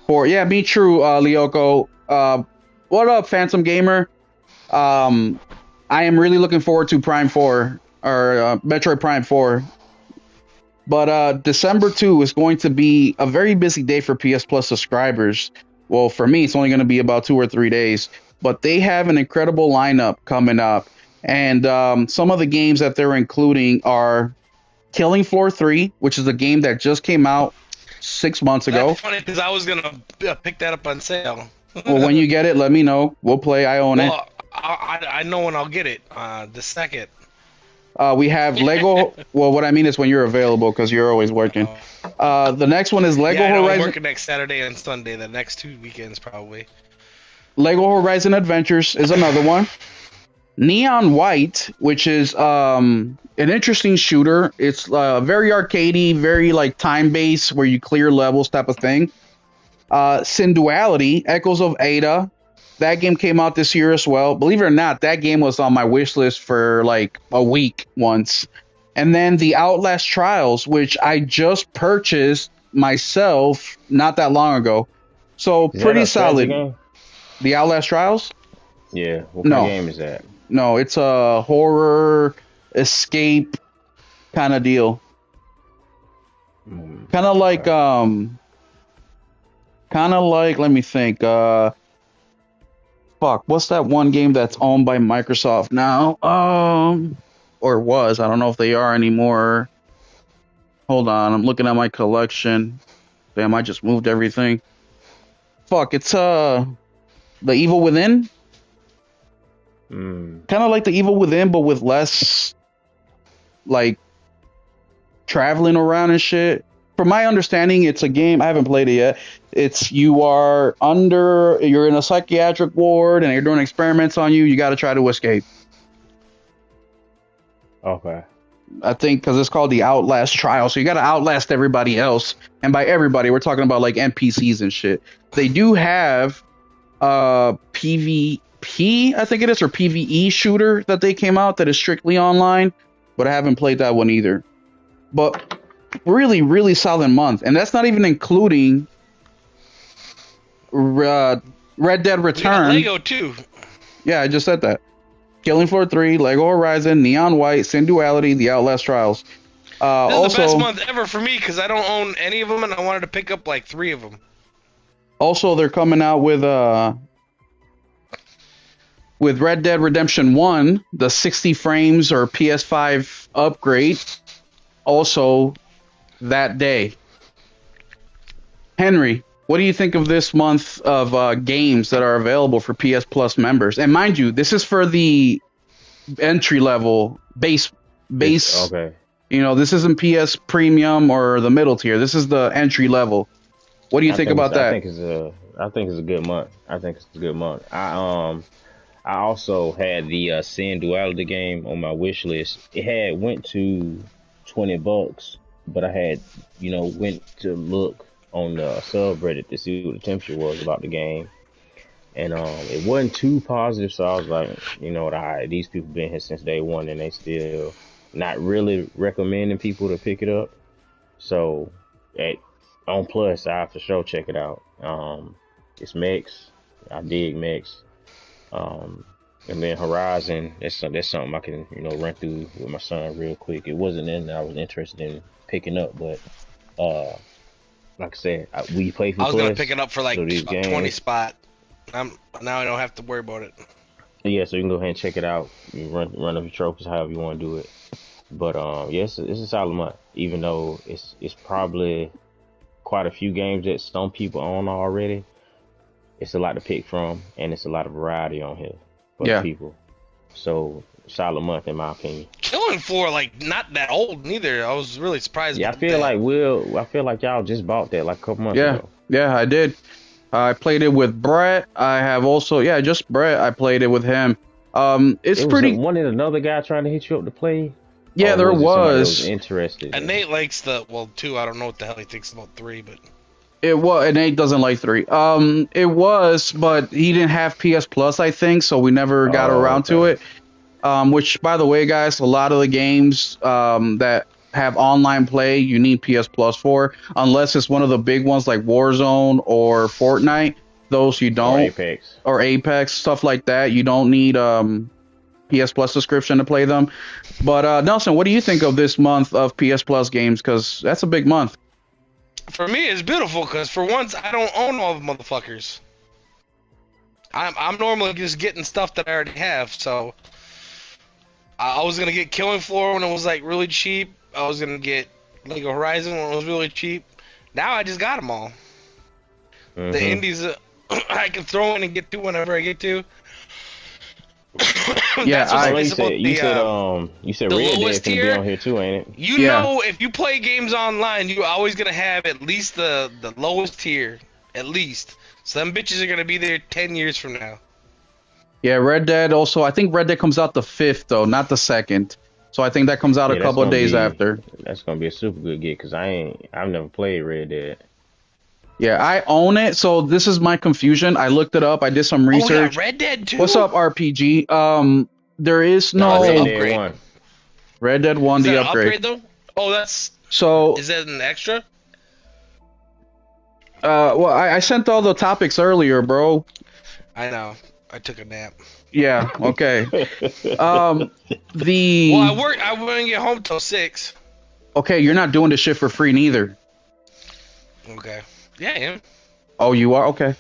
for me true Lyoko. What up, Phantom Gamer? I am really looking forward to Prime 4 or Metroid Prime 4. But December 2 is going to be a very busy day for PS Plus subscribers. Well, for me, it's only going to be about 2 or 3 days, but they have an incredible lineup coming up. And some of the games that they're including are Killing Floor 3, which is a game that just came out 6 months ago. That's funny because I was going to pick that up on sale. Well, when you get it, let me know. We'll play. I own it. I know when I'll get it. The second. We have Lego. Well, what I mean is when you're available because you're always working. The next one is Lego Horizon. I'm working next Saturday and Sunday. The next 2 weekends probably. Lego Horizon Adventures is another one. Neon White, which is an interesting shooter. It's very arcadey, very like time-based where you clear levels type of thing. Synduality, Echoes of Ada. That game came out this year as well. Believe it or not, that game was on my wish list for like a week once. And then the Outlast Trials, which I just purchased myself not that long ago. So pretty solid. The Outlast Trials? Yeah. What kind of game is that? No, it's a horror escape kind of deal. Kind of like let me think. Fuck, what's that one game that's owned by Microsoft now? Or was, I don't know if they are anymore. Hold on, I'm looking at my collection. Damn, I just moved everything. Fuck, it's The Evil Within. Kind of like The Evil Within, but with less like traveling around and shit. From my understanding, it's a game. I haven't played it yet. You're in a psychiatric ward and they're doing experiments on you. You got to try to escape. Okay. I think because it's called the Outlast Trial. So you got to outlast everybody else. And by everybody, we're talking about like NPCs and shit. They do have PvP, I think it is, or PvE shooter that they came out that is strictly online. But I haven't played that one either. But really, really solid month. And that's not even including Red Dead Return. Lego too. Yeah, I just said that. Killing Floor 3, Lego Horizon, Neon White, Synduality, The Outlast Trials. This is the best month ever for me because I don't own any of them and I wanted to pick up like 3 of them. Also, they're coming out with Red Dead Redemption 1, the 60 frames or PS5 upgrade. Also, that day. Henry, what do you think of this month of games that are available for PS Plus members? And mind you, this is for the entry level base. Okay. You know, this isn't PS Premium or the middle tier. This is the entry level. What do you think about that? I think it's a good month. I think it's a good month. I also had the Sin Duality game on my wish list. It had went to $20, but I had went to look on the subreddit to see what the temperature was about the game, and it wasn't too positive. So I was like, you know what, all right, these people been here since day one, and they still not really recommending people to pick it up. So on Plus, I for sure check it out. It's Mex. I dig Mex. And then Horizon, that's something I can run through with my son real quick. It wasn't in that I was interested in picking up, but like I said, we play for. I was Plus, gonna pick it up for like so these 20 games, spot. Now I don't have to worry about it. yeah, so you can go ahead and check it out. You run up your trophies, however you want to do it. But yes, it's a solid month, even though it's probably quite a few games that some people own already. It's a lot to pick from, and it's a lot of variety on here for the people. So solid month in my opinion. Killing Floor, like, not that old neither. I was really surprised. Yeah, I feel like y'all just bought that like a couple months ago. Yeah, I did. I played it with Brett. I have also, just Brett. I played it with him. It's pretty. Wasn't another guy trying to hit you up to play? Yeah, there was. Interested. And Nate likes two. I don't know what the hell he thinks about 3, but. It was, and Nate doesn't like 3. It was, but he didn't have PS Plus, I think, so we never got around to it. Which, by the way, guys, a lot of the games that have online play, you need PS Plus for, unless it's one of the big ones like Warzone or Fortnite. Those you don't. Or Apex, stuff like that. You don't need PS Plus subscription to play them. But Nelson, what do you think of this month of PS Plus games? Because that's a big month. For me, it's beautiful because for once I don't own all the motherfuckers. I'm normally just getting stuff that I already have. So I was gonna get Killing Floor when it was like really cheap. I was gonna get Lego Horizon when it was really cheap. Now I just got them all. Mm-hmm. The indies I can throw in and get to whenever I get to. Yeah, you said Red Dead can be on here too, ain't it? You know, if you play games online, you're always gonna have at least the lowest tier, at least. So them bitches are gonna be there 10 years from now. Yeah, Red Dead also. I think Red Dead comes out the 5th though, not the 2nd. So I think that comes out a couple of days after. That's gonna be a super good get because I've never played Red Dead. Yeah, I own it, so this is my confusion. I looked it up. I did some research. Oh, yeah, Red Dead 2? What's up, RPG? There is no upgrade. Red Dead 1, is the that upgrade. Upgrade though? Oh, that's so. Is that an extra? Well, I sent all the topics earlier, bro. I know. I took a nap. Yeah. Okay. Well, I wouldn't get home till 6. Okay, you're not doing this shit for free neither. Okay. Yeah, I am. Oh, you are? Okay.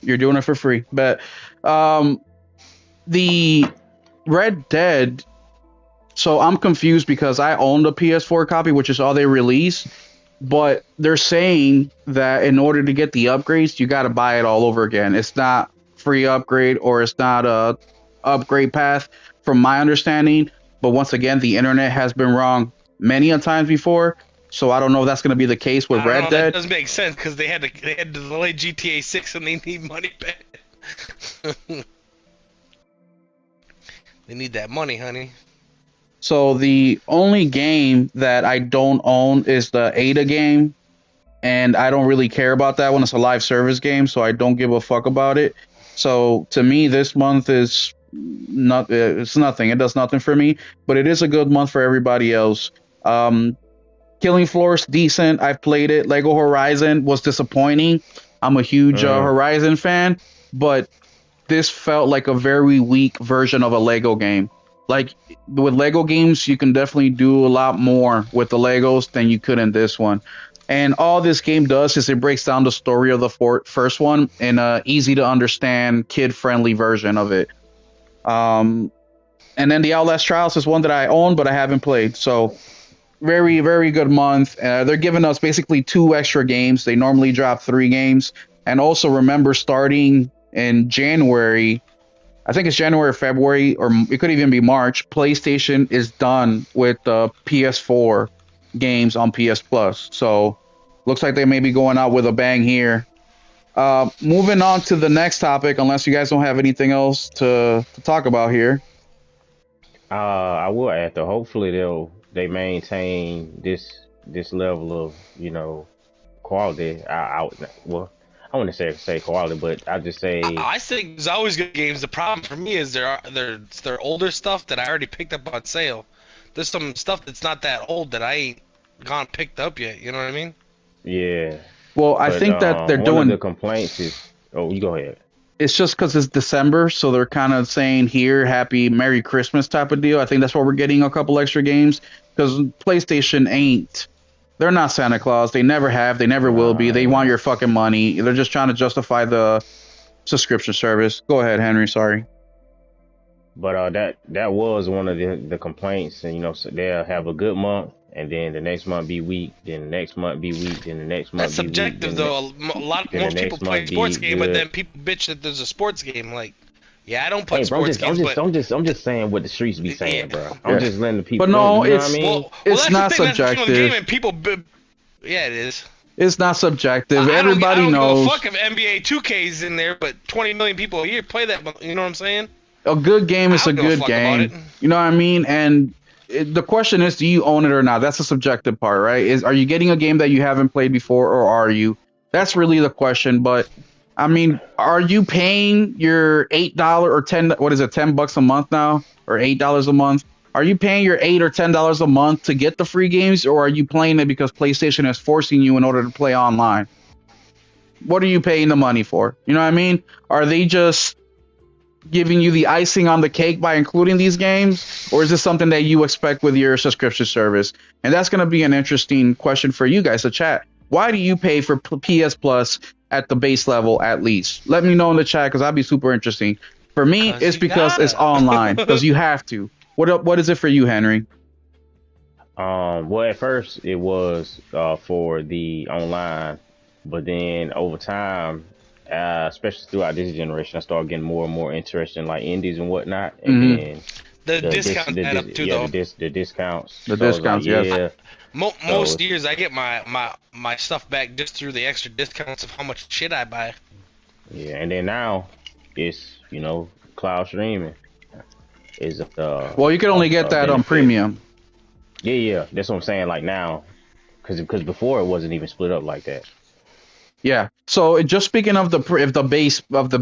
You're doing it for free. But the Red Dead, so I'm confused because I own the PS4 copy, which is all they release, but they're saying that in order to get the upgrades, you got to buy it all over again. It's not free upgrade or it's not a upgrade path from my understanding. But once again, the internet has been wrong many a times before. So I don't know if that's going to be be the case with Red Dead. That doesn't make sense because they had to delay GTA 6 and they need money back. They need that money, honey. So the only game that I don't own is the Ada game, and I don't really care about that one. It's a live service game, so I don't give a fuck about it. So to me, this month is it's nothing. It does nothing for me, but it is a good month for everybody else. Killing Floor is decent. I've played it. Lego Horizon was disappointing. I'm a huge Horizon fan, but this felt like a very weak version of a Lego game. Like, with Lego games, you can definitely do a lot more with the Legos than you could in this one. And all this game does is it breaks down the story of the first one in a easy-to-understand, kid-friendly version of it. And then the Outlast Trials is one that I own, but I haven't played. So, very, very good month. They're giving us basically 2 extra games. They normally drop 3 games. And also, remember, starting in January, I think it's January or February, or it could even be March, PlayStation is done with the PS4 games on PS Plus. So Looks like they may be going out with a bang here. Moving on to the next topic, unless you guys don't have anything else to talk about here. I will add though. Hopefully they maintain this level of quality. Well, I wouldn't say quality, but I just say I think there's always good games. The problem for me is they're older stuff that I already picked up on sale. There's some stuff that's not that old that I ain't gone picked up yet. You know what I mean? yeah. Well, I But think that they're one doing. of the complaints is, oh, you go ahead. It's just because it's December, so they're kind of saying here, Happy Merry Christmas type of deal. I think that's why we're getting a couple extra games because PlayStation ain't. They're not Santa Claus. They never have. They never will be. They want your fucking money. They're just trying to justify the subscription service. Go ahead, Henry. Sorry. But that was one of the complaints, and so they'll have a good month, and then the next month be weak, then the next month be weak, then the next month That's be weak. subjective though. Most people play a sports game, but then people bitch that there's a sports game. Like, yeah, I don't play sports games, but I'm just saying what the streets be saying, bro. I'm Yeah. just letting the people. But no, know, you know it's- what I mean? well, It's that's not the thing, that's the fun of the subjective. game, and people, yeah, it is. It's not subjective. I Everybody don't knows give a fuck if NBA 2K is in there, but 20 million people a year play that. You know what I'm saying? a good game is I a don't give a good fuck about game. it. You know what I mean? And the question is, do you own it or not? That's the subjective part, right? Are you getting a game that you haven't played before, or are you? That's really the question. But I mean, are you paying your $8 or $10 a month now, or $8 a month? Are you paying your $8 or $10 a month to get the free games, or are you playing it because PlayStation is forcing you in order to play online? What are you paying the money for? You know what I mean? Are they just giving you the icing on the cake by including these games, or is this something that you expect with your subscription service? And that's going to be an interesting question for you guys to chat. Why do you pay for PS Plus at the base level at least? Let me know in the chat because that'd be super interesting. For me, 'Cause it's you because gotta. it's online because you have to. What is it for you, Henry? Well, at first it was for the online, but then over time, especially throughout this generation, I started getting more and more interested in like indies and whatnot, and Mhm. then The discounts add up too, though. the discounts. The So I was discounts, like, yes. yeah. Most years, I get my stuff back just through the extra discounts of how much shit I buy. Yeah, and then now it's cloud streaming is Well, you can only get that on benefit. premium. Yeah, that's what I'm saying. Like now, because before it wasn't even split up like that. Yeah. So just speaking of the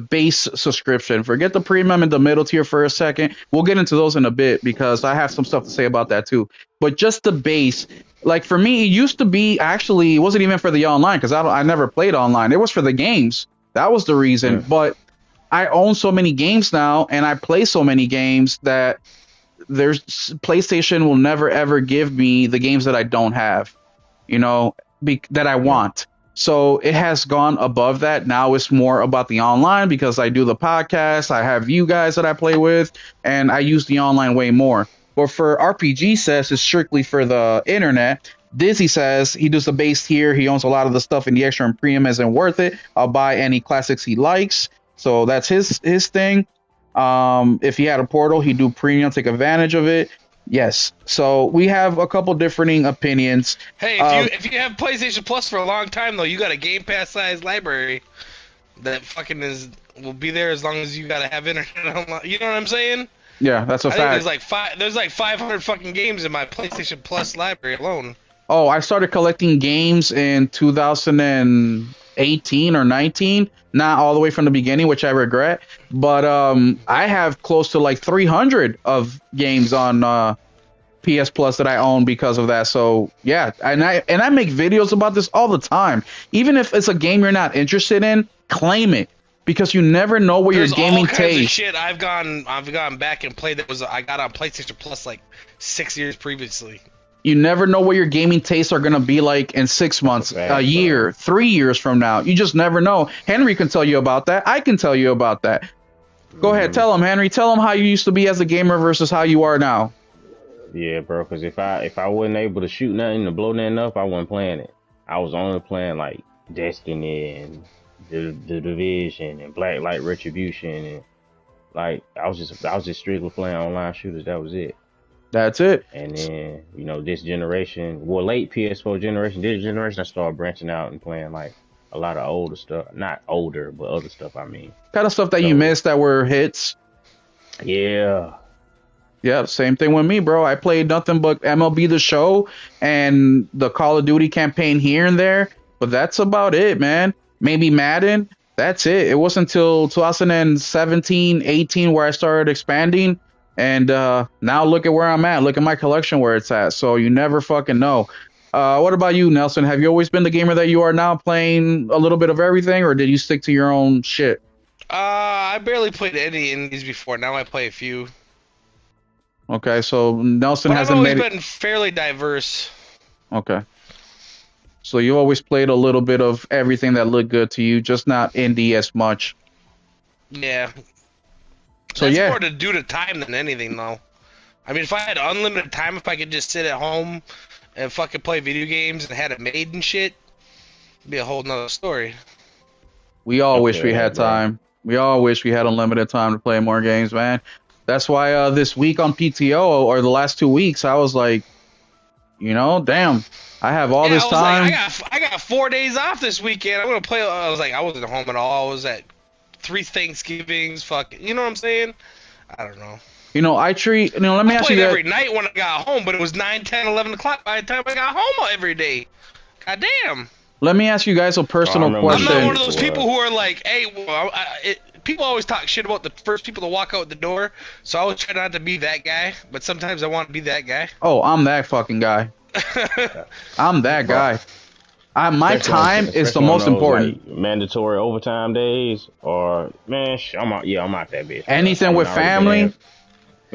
base subscription, forget the premium and the middle tier for a second. We'll get into those in a bit because I have some stuff to say about that too. But just the base, like for me, it used to be actually it wasn't even for the online because I never played online. It was for the games. That was the reason. Mm. But I own so many games now and I play so many games that PlayStation will never ever give me the games that I don't have, that I want. So it has gone above that. Now it's more about the online because I do the podcast. I have you guys that I play with, and I use the online way more. But for RPG says it's strictly for the internet. Dizzy says he does the base tier. He owns a lot of the stuff in the extra and premium isn't worth it. I'll buy any classics he likes. So that's his thing. If he had a portal, he'd do premium, take advantage of it. Yes. So we have a couple differing opinions. Hey, if you have PlayStation Plus for a long time though, you got a Game Pass size library that fucking will be there as long as you gotta have internet online. You know what I'm saying? Yeah, that's a I think fact. there's like 500 fucking games in my PlayStation Plus library alone. Oh, I started collecting games in 2018 or 19, not all the way from the beginning, which I regret. But I have close to like 300 of games on PS Plus that I own because of that. So yeah, and I make videos about this all the time. Even if it's a game you're not interested in, claim it because you never know where There's your gaming all kinds of taste. shit I've gone back and played I got on PlayStation Plus like 6 years previously. You never know what your gaming tastes are going to be like in 6 months, a year, 3 years from now. You just never know. Henry can tell you about that. I can tell you about that. Go ahead. Tell him, Henry. Tell him how you used to be as a gamer versus how you are now. Yeah, bro. Because if I wasn't able to shoot nothing to blow nothing up, I wasn't playing it. I was only playing like Destiny and the Division and Blacklight Retribution and like I was just strictly playing online shooters. That was it. That's it. And then, you know, this generation, well, late PS4 generation, this generation, I started branching out and playing like a lot of older stuff. Not older, but other stuff, I mean. Kind of stuff that you So, missed that were hits. yeah. Yeah, same thing with me, bro. I played nothing but MLB The Show and the Call of Duty campaign here and there, but that's about it, man. Maybe Madden. That's it. It wasn't until 2017, 18 where I started expanding, and now look at where I'm at. Look at my collection where it's at. So you never fucking know. What about you, Nelson? Have you always been the gamer that you are now, playing a little bit of everything, or did you stick to your own shit? I barely played any indies before. Now I play a few. Okay, so Nelson But I've hasn't always made it. been fairly diverse. Okay. So you always played a little bit of everything that looked good to you, just not indie as much. Yeah. So That's yeah, more to do to time than anything, though. I mean, if I had unlimited time, if I could just sit at home and fucking play video games and had it made and shit, it'd be a whole nother story. we all wish Okay, we had bro. time. We all wish we had unlimited time to play more games, man. That's why this week on PTO or the last 2 weeks, I was like, damn, I have all Yeah, this I was like, time. I got 4 days off this weekend. I'm gonna play. I was like, I wasn't home at all. I was at 3 Thanksgivings. Fuck, you know what I'm saying? I don't know. I treat. Let me I ask you played that. every night when I got home, but it was 9, 10, 11 o'clock by the time I got home every day. God damn. Let me ask you guys a personal remember I'm not question. one of those people who are like, hey, well, people always talk shit about the first people to walk out the door, so I always try not to be that guy, but sometimes I want to be that guy. Oh, I'm that fucking guy. I'm that Bro. guy. My time is the Especially on most those, important. like, mandatory overtime days, or man, I'm out. Yeah, I'm out that bitch. Bro. Anything I with done already family. been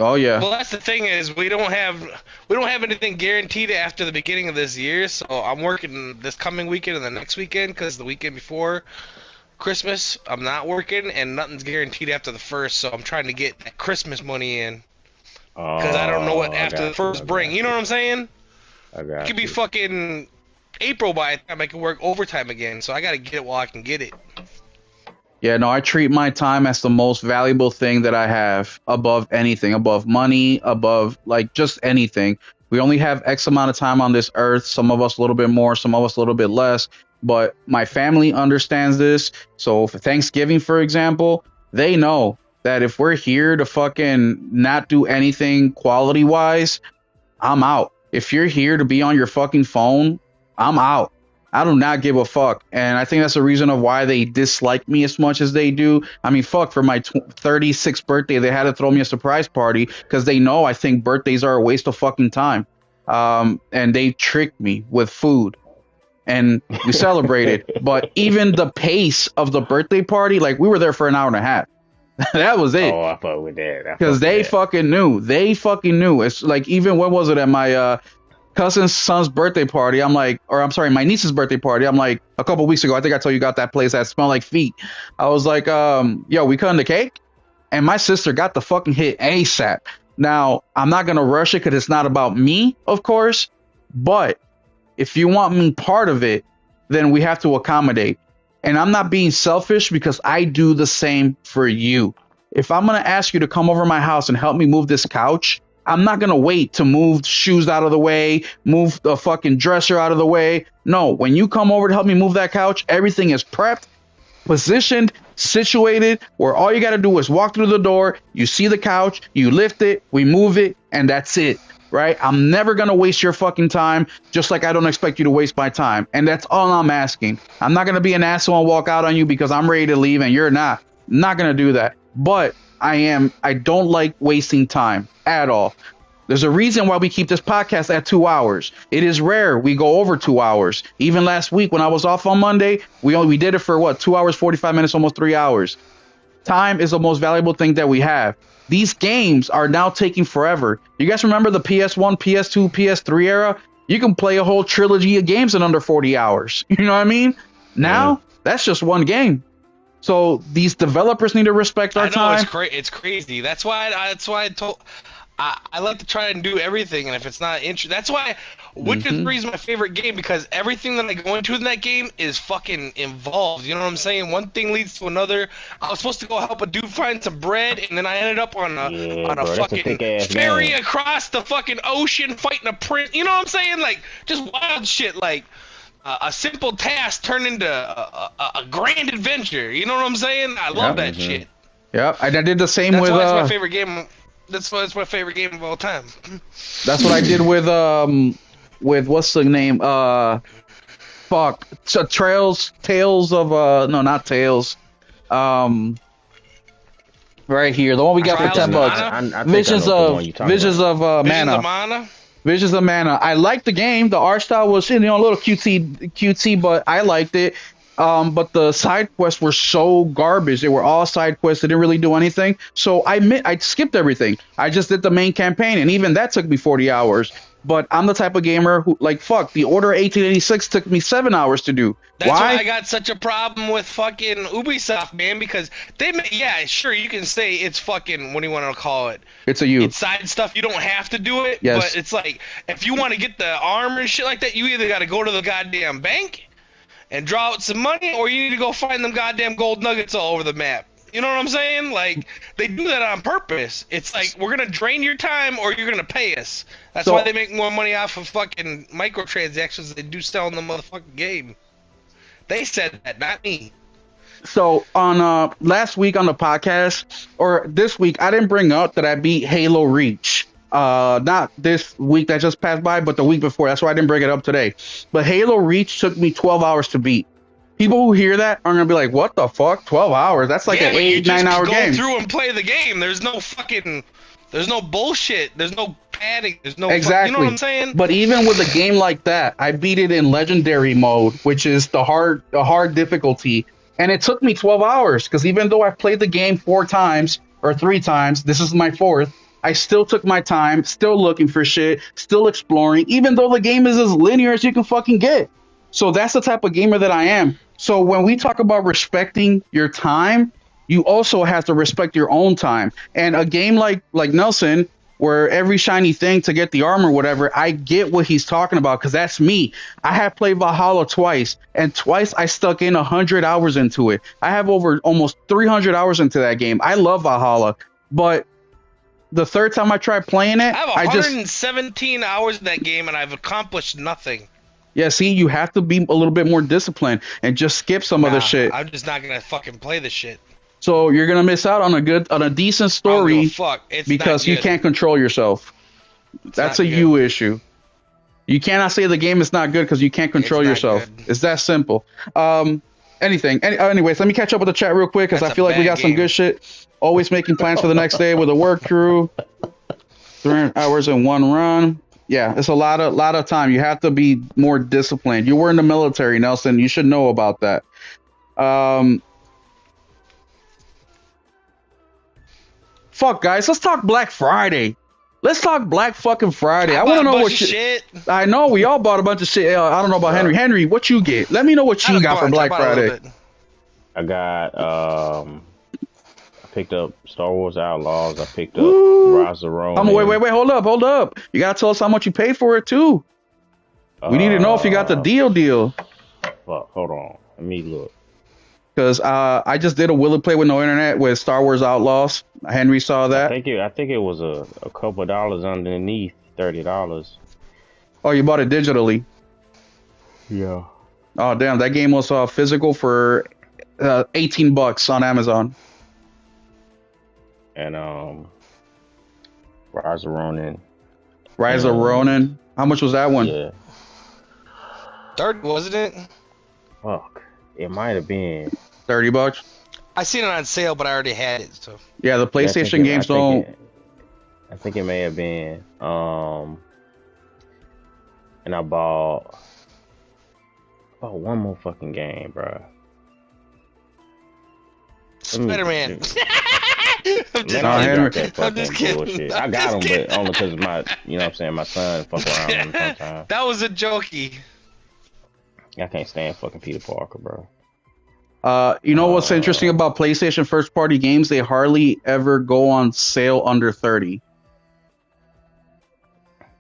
Oh yeah. Well, that's the thing is we don't have anything guaranteed after the beginning of this year, so I'm working this coming weekend and the next weekend because the weekend before Christmas I'm not working and nothing's guaranteed after the first, so I'm trying to get that Christmas money in because I don't know what I after the got first I bring. got You know what I'm saying? I It got could be you. fucking April by the time I can work overtime again, so I gotta get it while I can get it. Yeah, no, I treat my time as the most valuable thing that I have above anything, above money, above like just anything. We only have X amount of time on this earth, some of us a little bit more, some of us a little bit less, but my family understands this. So for Thanksgiving, for example, they know that if we're here to fucking not do anything quality wise, I'm out. If you're here to be on your fucking phone, I'm out. I do not give a fuck. And I think that's the reason of why they dislike me as much as they do. I mean, fuck, for my 36th birthday, they had to throw me a surprise party because they know I think birthdays are a waste of fucking time. And they tricked me with food and we celebrated. But even the pace of the birthday party, like we were there for an hour and a half. That was it. Oh, I fuck with that. I fuck Because with they that. fucking knew. They fucking knew. It's like, even when was it at my cousin's son's birthday party? I'm like, or I'm sorry, my niece's birthday party. I'm like, a couple weeks ago, I think I told you got that place that smelled like feet. I was like, yo, we cutting the cake? And my sister got the fucking hit ASAP. Now, I'm not gonna rush it because it's not about me, of course. But if you want me part of it, then we have to accommodate. And I'm not being selfish because I do the same for you. If I'm going to ask you to come over my house and help me move this couch, I'm not going to wait to move shoes out of the way, move the fucking dresser out of the way. No, when you come over to help me move that couch, everything is prepped, positioned, situated, where all you got to do is walk through the door, you see the couch, you lift it, we move it, and that's it. Right? I'm never going to waste your fucking time, just like I don't expect you to waste my time. And that's all I'm asking. I'm not going to be an asshole and walk out on you because I'm ready to leave and you're not. I'm not going to do that. But I don't like wasting time at all. There's a reason why we keep this podcast at 2 hours. It is rare we go over 2 hours. Even last week when I was off on Monday, we did it for what, 2 hours, 45 minutes, almost 3 hours. Time is the most valuable thing that we have. These games are now taking forever. You guys remember the PS1, PS2, PS3 era? You can play a whole trilogy of games in under 40 hours. You know what I mean? Now, that's just one game. So these developers need to respect our I know time. it's crazy. That's why I told. I like to try and do everything, and if it's not interesting, that's why Witcher Mhm. 3 is my favorite game, because everything that I go into in that game is fucking involved. You know what I'm saying? One thing leads to another. I was supposed to go help a dude find some bread, and then I ended up on a Yeah, bro, that's a fucking thick ass ferry game. across the fucking ocean fighting a prince. You know what I'm saying? Like just wild shit. Like a simple task turned into a grand adventure. You know what I'm saying? I love that Mhm. shit. Yeah, I did the same That's with why it's my favorite game. That's why it's my favorite game of all time. that's what I did with what's the name? Fuck. So Tales of no, not Tales. Um right here. The one we got for Trials 10 of bucks. Mana? I think I know the one you're talking Visions about. of Visions of Mana. Mana? Visions of Mana. I liked the game. The art style was, a little cutesy, but I liked it. But the side quests were so garbage. They were all side quests. They didn't really do anything. So I skipped everything. I just did the main campaign, and even that took me 40 hours. But I'm the type of gamer who, like, fuck, the Order 1886 took me 7 hours to do. That's why I Why? got such a problem with fucking Ubisoft, man, because yeah, sure, you can say it's fucking, what do you want to call it? It's a you. It's side stuff, you don't have to do it, Yes. but it's like, if you want to get the armor and shit like that, you either got to go to the goddamn bank and draw out some money, or you need to go find them goddamn gold nuggets all over the map. You know what I'm saying? Like, they do that on purpose. It's like, we're going to drain your time or you're going to pay us. That's So- why they make more money off of fucking microtransactions than they do selling the motherfucking game. They said that, not me. So on last week on the podcast, or this week, I didn't bring up that I beat Halo Reach. Not this week that just passed by, but the week before. That's why I didn't bring it up today. But Halo Reach took me 12 hours to beat. People who hear that are gonna be like, "What the fuck? 12 hours? That's like Yeah, an but you 8-9 hour go game." through and play the game. There's no bullshit. There's no padding. There's no Exactly. you know what I'm saying? But even with a game like that, I beat it in legendary mode, which is the hard difficulty, and it took me 12 hours because even though I've played the game 4 times or 3 times, this is my 4th. I still took my time, still looking for shit, still exploring, even though the game is as linear as you can fucking get. So that's the type of gamer that I am. So when we talk about respecting your time, you also have to respect your own time. And a game like Nelson, where every shiny thing to get the armor, whatever, I get what he's talking about because that's me. I have played Valhalla twice, and twice I stuck in 100 hours into it. I have over almost 300 hours into that game. I love Valhalla, but the third time I tried playing it, I have I just 117 hours in that game and I've accomplished nothing. yeah. See, you have to be a little bit more disciplined and just skip some other Nah, shit. I'm just not gonna fucking play this shit. So you're gonna miss out on a decent I don't give story a fuck. It's because not you good. can't control yourself. That's not a good. you issue. You cannot say the game is not good because you can't control not yourself. good. It's that simple. Anyways, let me catch up with the chat real quick because That's I a feel like we bad got some game. good shit. Always making plans for the next day with a work crew. 300 hours in one run. Yeah, it's a lot of time. You have to be more disciplined. You were in the military, Nelson. You should know about that. Fuck, guys. Let's talk Black Friday. Let's talk Black fucking Friday. I want to bought a know bunch what of you. shit. I know we all bought a bunch of shit. I don't know about Henry. Henry, what you get? Let me know what you Not a got for bunch, Black I bought a little Friday. bit. I got I picked up Star Wars Outlaws. I picked up Woo. Rise of Ronin. Wait, hold up. You gotta tell us how much you paid for it too. We need to know if you got the deal. Fuck, hold on. Let me look. Because I just did a Will It Play with no internet with Star Wars Outlaws. Henry saw I that. think it was a couple of dollars underneath $30. Oh, you bought it digitally. Yeah. Oh, damn. That game was physical for $18 on Amazon. And Rise of Ronin. Rise of Ronin. How much was that one? Yeah. Third, wasn't it? Fuck. It might have been. $30. I seen it on sale, but I already had it. So Yeah, the PlayStation games don't. I think it may have been. And I bought one more fucking game, bro. Spider-Man. I'm just Nah, kidding. Henry. I'm just kidding. Bullshit. I I'm got just them, kidding. but only because my, you know what I'm saying, my son fuck around with them sometimes. That was a jokey. I can't stand fucking Peter Parker, bro. You know what's interesting about PlayStation first party games? They hardly ever go on sale under 30.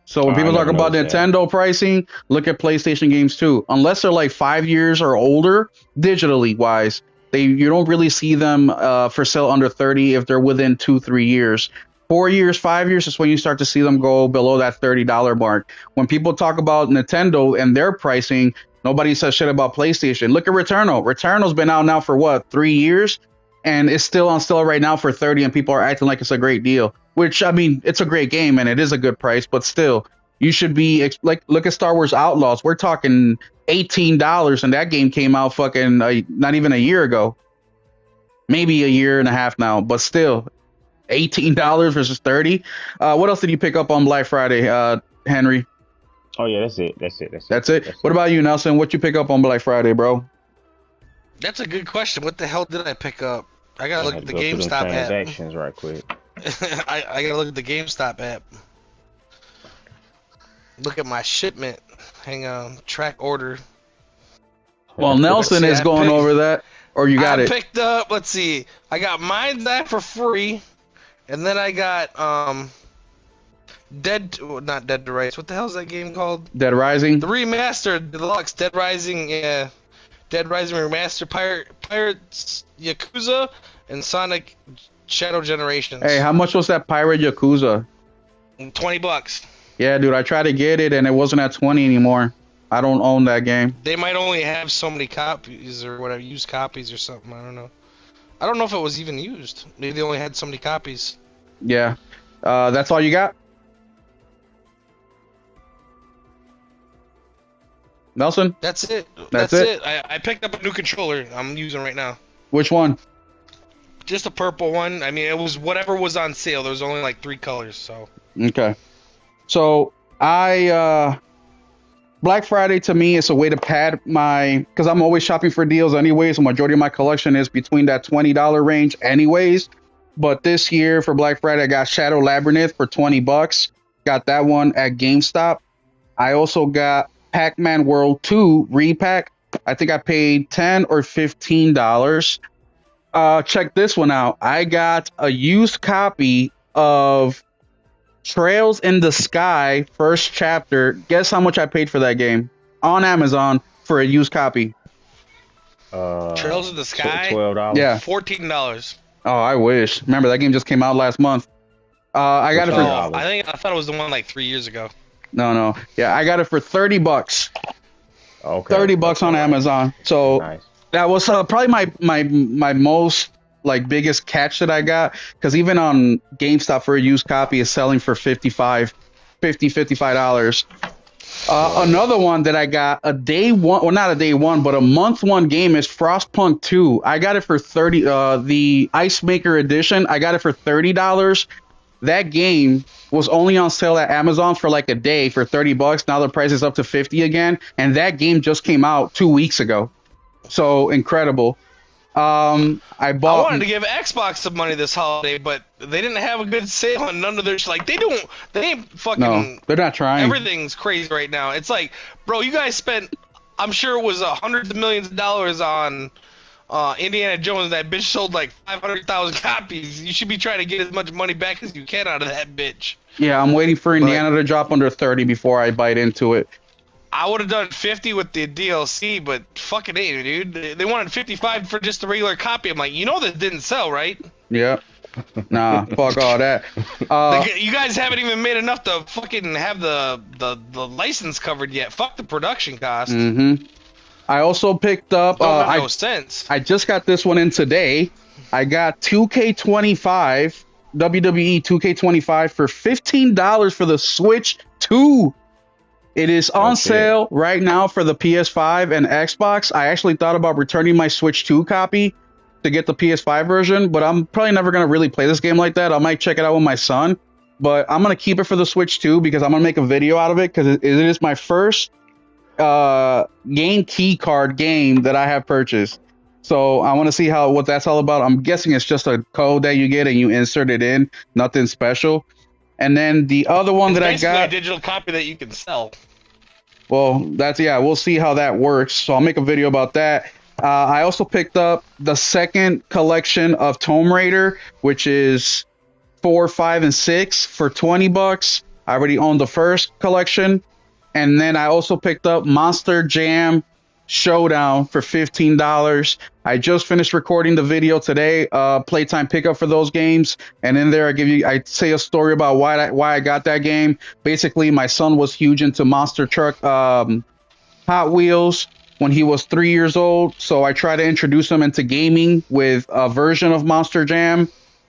So when I people talk never about noticed that. Nintendo pricing, look at PlayStation games too. Unless they're like 5 years or older, digitally wise, you don't really see them for sale under 30 if they're within 2-3 years. 4 years, 5 years is when you start to see them go below that $30 mark. When people talk about Nintendo and their pricing, nobody says shit about PlayStation. Look at Returnal. Returnal's been out now for what, 3 years, and it's still on sale right now for 30, and people are acting like it's a great deal. Which, I mean, it's a great game and it is a good price, but still, you should be like, look at Star Wars Outlaws. We're talking $18, and that game came out fucking not even a year ago, maybe a year and a half now, but still, $18 versus 30. What else did you pick up on Black Friday, Henry? Oh yeah, that's it. That's it. What about you, Nelson? What you pick up on Black Friday, bro? That's a good question. What the hell did I pick up? I gotta I look had at to the go through them GameStop app. transactions right quick. I gotta look at the GameStop app. Look at my shipment. Hang on. Track order. Well, Nelson see, is I going picked- over that, or you got I it. picked up, let's see. I got Mind's Eye for free. And then I got not Dead to Rights. What the hell is that game called? Dead Rising. The remastered deluxe Dead Rising, yeah. Dead Rising remastered Pirates Yakuza and Sonic Shadow Generations. Hey, how much was that Pirate Yakuza? $20. Yeah, dude, I tried to get it and it wasn't at 20 anymore. I don't own that game. They might only have so many copies or whatever, used copies or something. I don't know. I don't know if it was even used. Maybe they only had so many copies. Yeah. That's all you got? Nelson? That's it. That's it. I picked up a new controller I'm using right now. Which one? Just a purple one. I mean, it was whatever was on sale. There was only like 3 colors, so. Okay. So Black Friday to me is a way to pad because I'm always shopping for deals anyways. The majority of my collection is between that $20 range anyways. But this year for Black Friday, I got Shadow Labyrinth for $20. Got that one at GameStop. I also got Pac-Man World 2 repack. I think I paid $10 or $15. Check this one out. I got a used copy of Trails in the Sky first chapter. Guess how much I paid for that game on Amazon for a used copy? Trails in the Sky? $12. Yeah. $14. Oh, I wish. Remember, that game just came out last month. I got it for... Oh, I thought it was the one like 3 years ago. No. Yeah, I got it for $30. Okay. $30 on Amazon. So Nice. that was probably my most like biggest catch that I got, because even on GameStop for a used copy is selling for $55. Another one that I got a day one, well, not a day one, but a month one game is Frostpunk 2. I got it for 30. The Ice Maker edition, I got it for $30. That game was only on sale at Amazon for like a day for $30. Now the price is up to 50 again, and that game just came out 2 weeks ago. So incredible. I wanted to give Xbox some money this holiday, but they didn't have a good sale on none of their like they ain't fucking. No, they're not trying. Everything's crazy right now. It's like, bro, you guys spent, I'm sure it was hundreds of millions of dollars on Indiana Jones. That bitch sold like 500,000 copies. You should be trying to get as much money back as you can out of that bitch. Yeah, I'm waiting for Indiana to drop under 30 before I bite into it. I would have done 50 with the DLC, but fucking A, dude. They wanted 55 for just a regular copy. I'm like, you know that didn't sell, right? Yeah. Nah, fuck all that. You guys haven't even made enough to fucking have the license covered yet. Fuck the production cost. Mm-hmm. I also picked up... Don't make no sense. I just got this one in today. I got 2K25, WWE 2K25 for $15 for the Switch 2. It is on sale right now for the PS5 and Xbox. I actually thought about returning my Switch 2 copy to get the PS5 version, but I'm probably never going to really play this game like that. I might check it out with my son, but I'm going to keep it for the Switch 2 because I'm going to make a video out of it, because it is my first game key card game that I have purchased. So I want to see what that's all about. I'm guessing it's just a code that you get and you insert it in, nothing special. And then the other one that I got, a digital copy that you can sell. Well, we'll see how that works. So I'll make a video about that. I also picked up the second collection of Tomb Raider, which is 4, 5, and 6 for $20. I already own the first collection, and then I also picked up Monster Jam Showdown for $15. I just finished recording the video today, playtime pickup for those games, and in there I say a story about why I got that game. Basically, my son was huge into monster truck Hot Wheels when he was 3 years old, so I tried to introduce him into gaming with a version of Monster Jam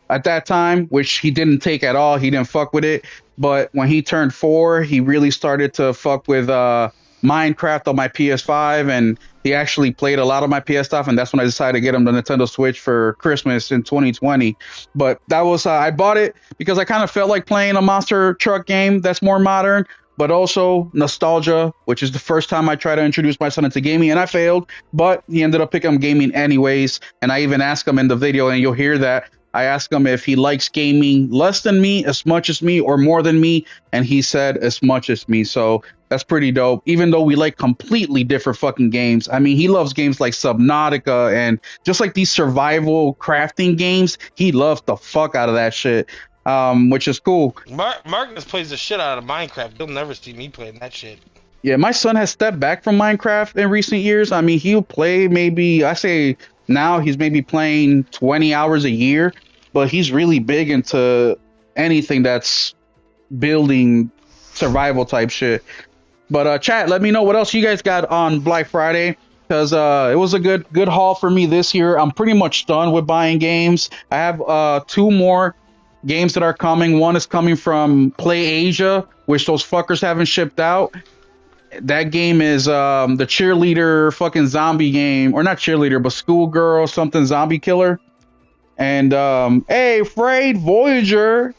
at that time, which he didn't take at all. He didn't fuck with it. But when he turned 4, he really started to fuck with Minecraft on my PS5, and he actually played a lot of my PS stuff, and that's when I decided to get him the Nintendo Switch for Christmas in 2020. But that was I bought it because I kind of felt like playing a monster truck game that's more modern, but also nostalgia, which is the first time I tried to introduce my son into gaming, and I failed, but he ended up picking up gaming anyways. And I even asked him in the video, and you'll hear that, I asked him if he likes gaming less than me, as much as me, or more than me, and he said as much as me. So that's pretty dope, even though we like completely different fucking games. I mean, he loves games like Subnautica and just like these survival crafting games. He loves the fuck out of that shit, which is cool. Marcus plays the shit out of Minecraft. You'll never see me playing that shit. Yeah, my son has stepped back from Minecraft in recent years. I mean, he'll play maybe, I say now he's maybe playing 20 hours a year, but he's really big into anything that's building survival type shit. But chat, let me know what else you guys got on Black Friday, because it was a good haul for me this year. I'm pretty much done with buying games. I have 2 more games that are coming. One is coming from Play Asia, which those fuckers haven't shipped out. That game is the cheerleader fucking zombie game, or not cheerleader, but schoolgirl something zombie killer. And hey, Frayed Voyager,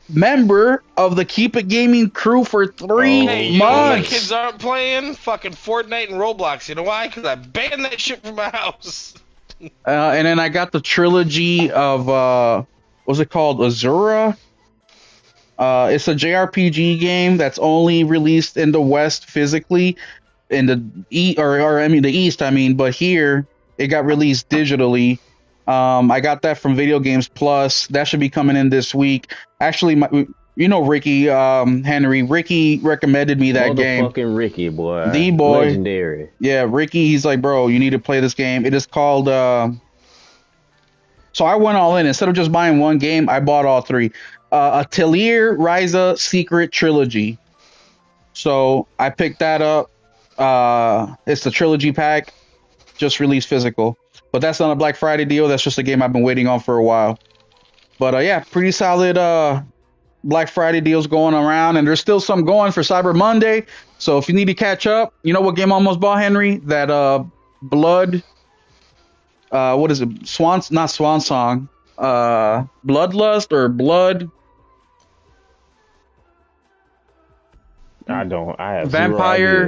member of the Keep It Gaming crew for 3 Hey, you know my kids aren't playing fucking Fortnite and Roblox. You know why? Because I banned that shit from my house. And then I got the trilogy of what's it called, Azura. It's a JRPG game that's only released in the West physically, in the the East. I mean, but here it got released digitally. I got that from Video Games Plus. That should be coming in this week. Actually, Ricky Henry. Ricky recommended me that game. Motherfucking Ricky, boy. The boy. Legendary. Yeah, Ricky. He's like, bro, you need to play this game. It is called. So I went all in. Instead of just buying one game, I bought all 3. Atelier Ryza Secret Trilogy. So I picked that up. It's the trilogy pack, just released physical. But that's not a Black Friday deal. That's just a game I've been waiting on for a while. But yeah, pretty solid Black Friday deals going around, and there's still some going for Cyber Monday. So if you need to catch up, you know what game I almost bought, Henry? That Blood. What is it? Not Swan Song. Bloodlust or Blood. I have Vampire.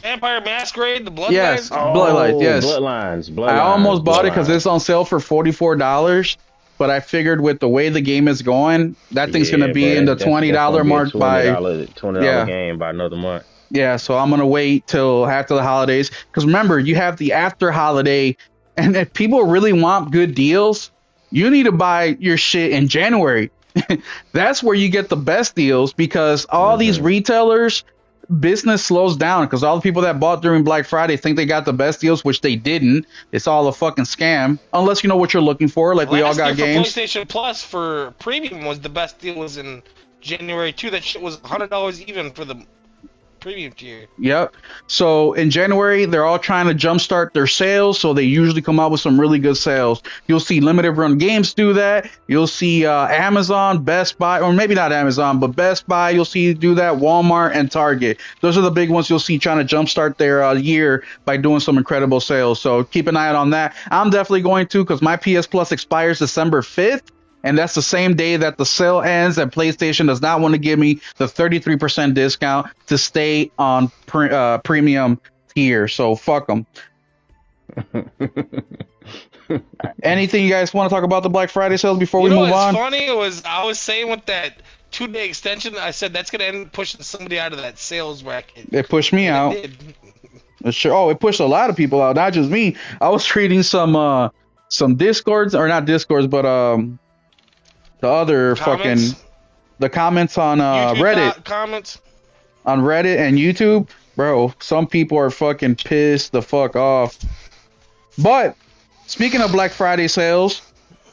Vampire Masquerade, the Bloodlines? Yes, Bloodlines, yes. Bloodlines. I almost bought it because it's on sale for $44, but I figured with the way the game is going, that thing's going to be in the $20 mark by $20 game by another month. Yeah, so I'm going to wait till after the holidays, because remember, you have the after holiday, and if people really want good deals, you need to buy your shit in January. That's where you get the best deals, because all these retailers, business slows down because all the people that bought during Black Friday think they got the best deals, which they didn't. It's all a fucking scam, unless you know what you're looking for. Like, we all got games. PlayStation Plus for premium was the best deal, was in January too. That shit was $100 even for the premium tier. Yep. So in January, they're all trying to jumpstart their sales, so they usually come out with some really good sales. You'll see limited run games do that. You'll see Amazon, Best Buy, or maybe not Amazon, but Best Buy, you'll see do that, Walmart and Target. Those are the big ones you'll see trying to jumpstart their year by doing some incredible sales. So keep an eye out on that. I'm definitely going to, because my PS Plus expires December 5th. And that's the same day that the sale ends, and PlayStation does not want to give me the 33% discount to stay on premium tier. So fuck them. Anything you guys want to talk about the Black Friday sales before we move on? What's funny was I was saying with that 2-day extension, I said that's going to end up pushing somebody out of that sales bracket. It pushed me out. Sure. Oh, it pushed a lot of people out, not just me. I was reading some Discords, or not Discords, but the other comments? the comments on YouTube Reddit, comments. on Reddit and YouTube, bro, some people are fucking pissed the fuck off. But speaking of Black Friday sales,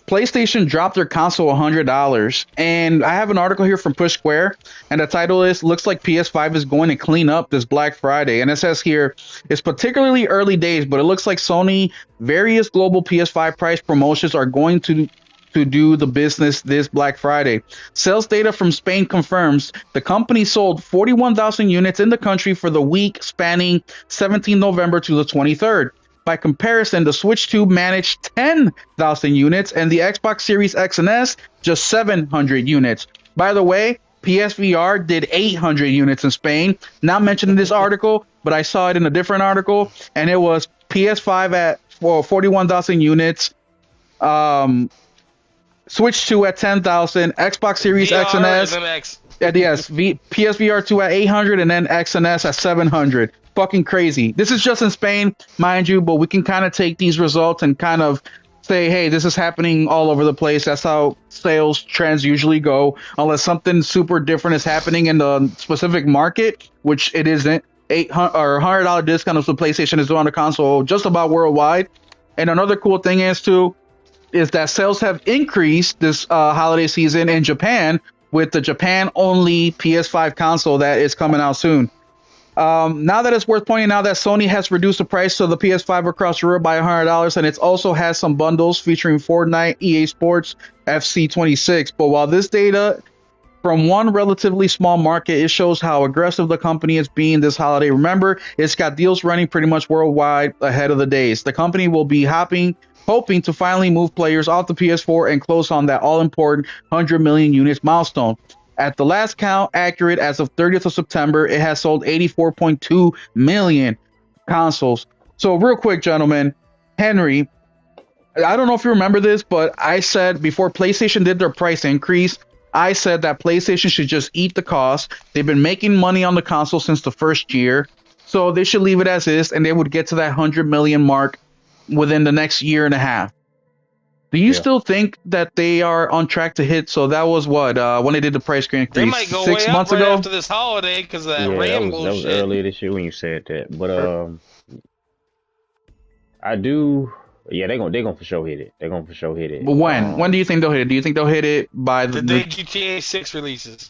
PlayStation dropped their console $100, and I have an article here from Push Square, and the title is "Looks like PS5 is going to clean up this Black Friday." And it says here, it's particularly early days, but it looks like Sony various global PS5 price promotions are going to do the business this Black Friday. Sales data from Spain confirms the company sold 41,000 units in the country for the week spanning 17 November to the 23rd. By comparison, the Switch 2 managed 10,000 units and the Xbox Series X and S just 700 units. By the way, PSVR did 800 units in Spain. Not mentioned in this article, but I saw it in a different article, and it was PS5 at 41,000 units, Switch 2 at 10,000, Xbox Series X and S. PSVR 2 at 800, and then X and S at 700. Fucking crazy. This is just in Spain, mind you, but we can kind of take these results and kind of say, hey, this is happening all over the place. That's how sales trends usually go, unless something super different is happening in the specific market, which it isn't. $100 discount of the PlayStation is doing on the console just about worldwide. And another cool thing is that sales have increased this holiday season in Japan with the Japan only PS5 console that is coming out soon. Now that it's worth pointing out that Sony has reduced the price of the PS5 across Europe by $100, and it also has some bundles featuring Fortnite, EA Sports, FC26. But while this data from one relatively small market, it shows how aggressive the company is being this holiday. Remember, it's got deals running pretty much worldwide ahead of the days. The company will be hoping to finally move players off the PS4 and close on that all-important 100 million units milestone. At the last count, accurate as of 30th of September, it has sold 84.2 million consoles. So real quick, gentlemen, Henry, I don't know if you remember this, but I said before PlayStation did their price increase, I said that PlayStation should just eat the cost. They've been making money on the console since the first year, so they should leave it as is, and they would get to that 100 million mark within the next year and a half. Do you still think that they are on track to hit? So that was what when they did the price increase. They might go 6 months ago after this holiday because of that RAM bullshit. That was earlier this year when you said that. But I do. Yeah, they're gonna for sure hit it. They're gonna for sure hit it. But when do you think they'll hit it? Do you think they'll hit it by the day GTA 6 releases?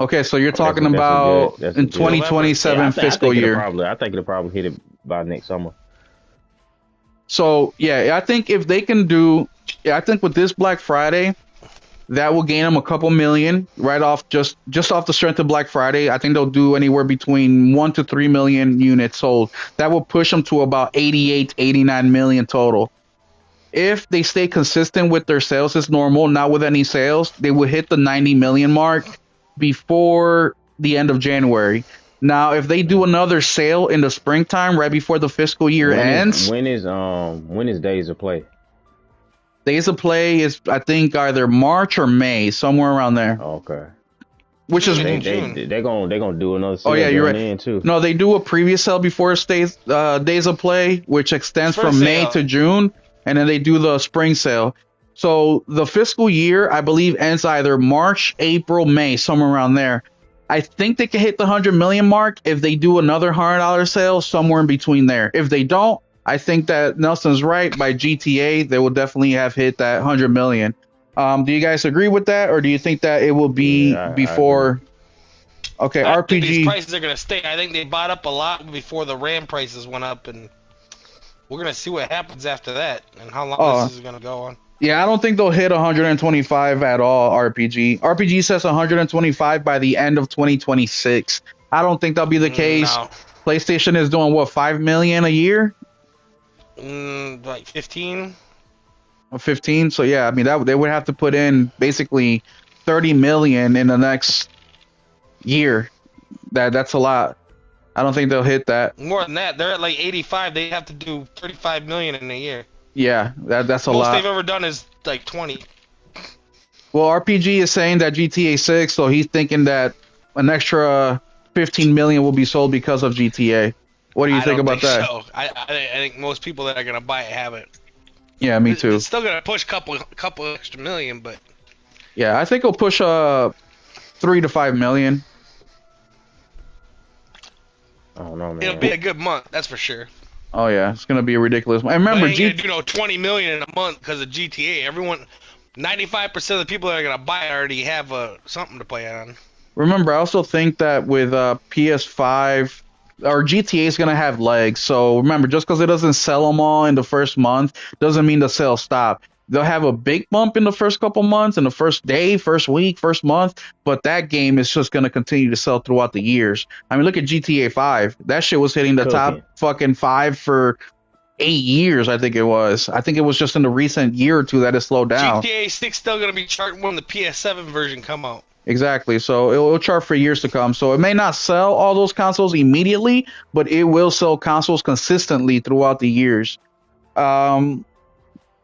Okay, so you're talking about in 2027 fiscal year. I think it'll probably hit it by next summer. So, yeah, I think if they can do, I think with this Black Friday, that will gain them a couple million right off, just off the strength of Black Friday. I think they'll do anywhere between 1 to 3 million units sold. That will push them to about 88, 89 million total. If they stay consistent with their sales as normal, not with any sales, they will hit the 90 million mark before the end of January. Now, if they do another sale in the springtime, right before the fiscal year ends, when is Days of Play? Days of Play is, I think, either March or May, somewhere around there. Okay. Which is they're gonna do another sale. Oh yeah, you're right. Too. No, they do a previous sale before Days of Play, which extends from May to June, and then they do the spring sale. So the fiscal year, I believe, ends either March, April, May, somewhere around there. I think they can hit the 100 million mark if they do another $100 sale, somewhere in between there. If they don't, I think that Nelson's right. By GTA, they will definitely have hit that 100 million. Do you guys agree with that, or do you think that it will be before? Okay, I RPG. think these prices are gonna stay. I think they bought up a lot before the RAM prices went up, and we're gonna see what happens after that and how long this is gonna go on. Yeah, I don't think they'll hit 125 at all, RPG. RPG says 125 by the end of 2026. I don't think that'll be the case. No. PlayStation is doing, what, 5 million a year? Like 15? 15? So, yeah, I mean, they would have to put in basically 30 million in the next year. That's a lot. I don't think they'll hit that. More than that. They're at like 85. They have to do 35 million in a year. Yeah, that's a lot. Most they've ever done is like 20. Well, RPG is saying that GTA 6, so he's thinking that an extra 15 million will be sold because of GTA. What do you think about that? So. I think most people that are gonna buy it have it. Yeah, me too. It's still gonna push couple extra million, but yeah, I think it'll push 3 to 5 million. I don't know, man. It'll be a good month, that's for sure. Oh yeah, it's gonna be a ridiculous. And remember, But ain't gonna do 20 million in a month because of GTA. 95% of the people that are gonna buy it already have something to play on. remember, I also think that with PS5 or GTA is gonna have legs. So remember, just because it doesn't sell them all in the first month doesn't mean the sales stop. They'll have a big bump in the first couple months, in the first day, first week, first month, but that game is just going to continue to sell throughout the years. I mean, look at GTA 5. That shit was hitting the top fucking 5 for 8 years, I think it was. I think it was just in the recent year or two that it slowed down. GTA 6 still going to be charting when the PS7 version come out. Exactly. So it'll chart for years to come. So it may not sell all those consoles immediately, but it will sell consoles consistently throughout the years.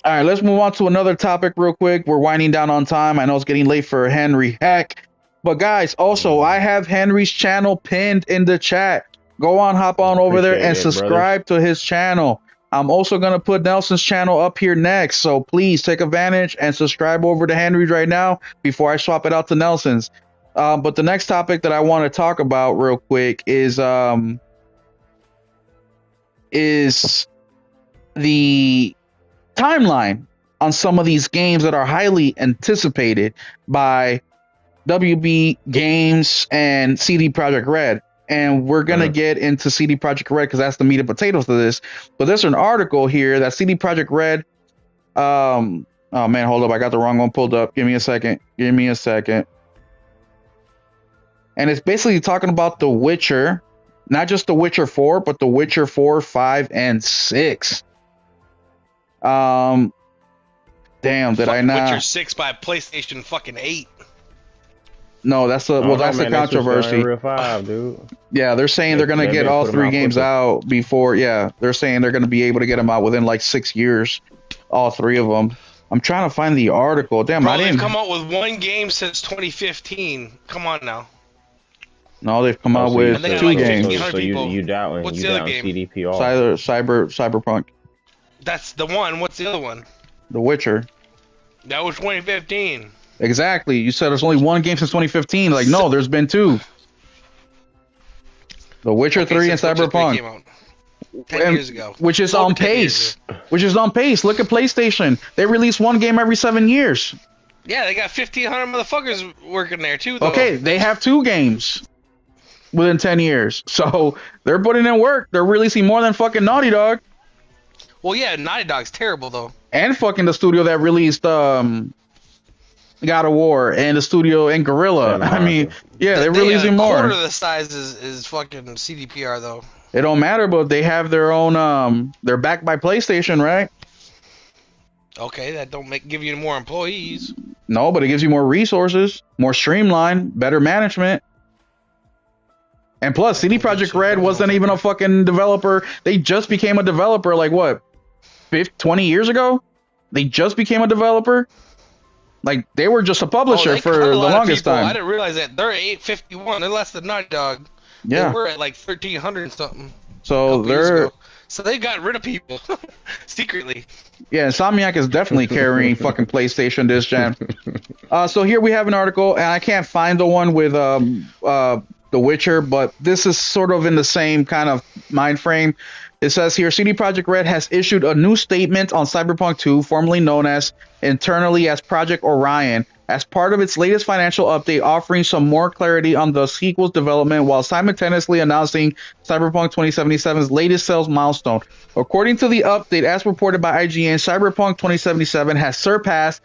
All right, let's move on to another topic real quick. We're winding down on time. I know it's getting late for Henry Heck. But guys, also, I have Henry's channel pinned in the chat. Go on, hop on over there and subscribe to his channel. I'm also going to put Nelson's channel up here next. So please take advantage and subscribe over to Henry's right now before I swap it out to Nelson's. But the next topic that I want to talk about real quick is the timeline on some of these games that are highly anticipated by WB Games and CD Projekt Red. And we're going to get into CD Projekt Red because that's the meat and potatoes of this. But there's an article here that CD Projekt Red. Oh, man, hold up. I got the wrong one pulled up. Give me a second. And it's basically talking about The Witcher. Not just The Witcher 4, but The Witcher 4, 5, and 6. Damn, did I not? Witcher 6 by PlayStation fucking 8. No, that's the that's the controversy. Real 5, dude. Yeah, they're saying they're gonna get all 3 games out before. Yeah, they're saying they're gonna be able to get them out within like 6 years, all 3 of them. I'm trying to find the article. Damn, Bro, I didn't they've come out with 1 game since 2015. Come on now. No, they've come out with 2 games. So you doubting? What's you the other doubting game? CDPR? Cyberpunk. That's the one. What's the other one? The Witcher. That was 2015. Exactly. You said there's only 1 game since 2015. Like, no, there's been 2. The Witcher 3 and Cyberpunk. 10 years ago. Which is on pace. Look at PlayStation. They release 1 game every 7 years. Yeah, they got 1,500 motherfuckers working there, too, though. Okay, they have 2 games within 10 years. So they're putting in work. They're releasing more than fucking Naughty Dog. Well, yeah, Naughty Dog's terrible, though. And fucking the studio that released God of War and the studio and Guerrilla. I mean, yeah, they're releasing more. Quarter of the size is fucking CDPR, though. It don't matter, but they have their own, they're backed by PlayStation, right? Okay, that don't give you more employees. No, but it gives you more resources, more streamline, better management. And plus, CD Projekt Red wasn't even a fucking developer. They just became a developer like what, 20 years ago? They just became a developer? Like, they were just a publisher for the longest time. I didn't realize that. They're 851. They're less than Naughty Dog. Yeah. They were at like 1,300 and something. So they got rid of people secretly. Yeah, Insomniac is definitely carrying fucking PlayStation this gen. So here we have an article, and I can't find the one with The Witcher, but this is sort of in the same kind of mind frame. It says here, CD Projekt Red has issued a new statement on Cyberpunk 2, formerly known as internally as Project Orion, as part of its latest financial update, offering some more clarity on the sequel's development while simultaneously announcing Cyberpunk 2077's latest sales milestone. According to the update, as reported by IGN, Cyberpunk 2077 has surpassed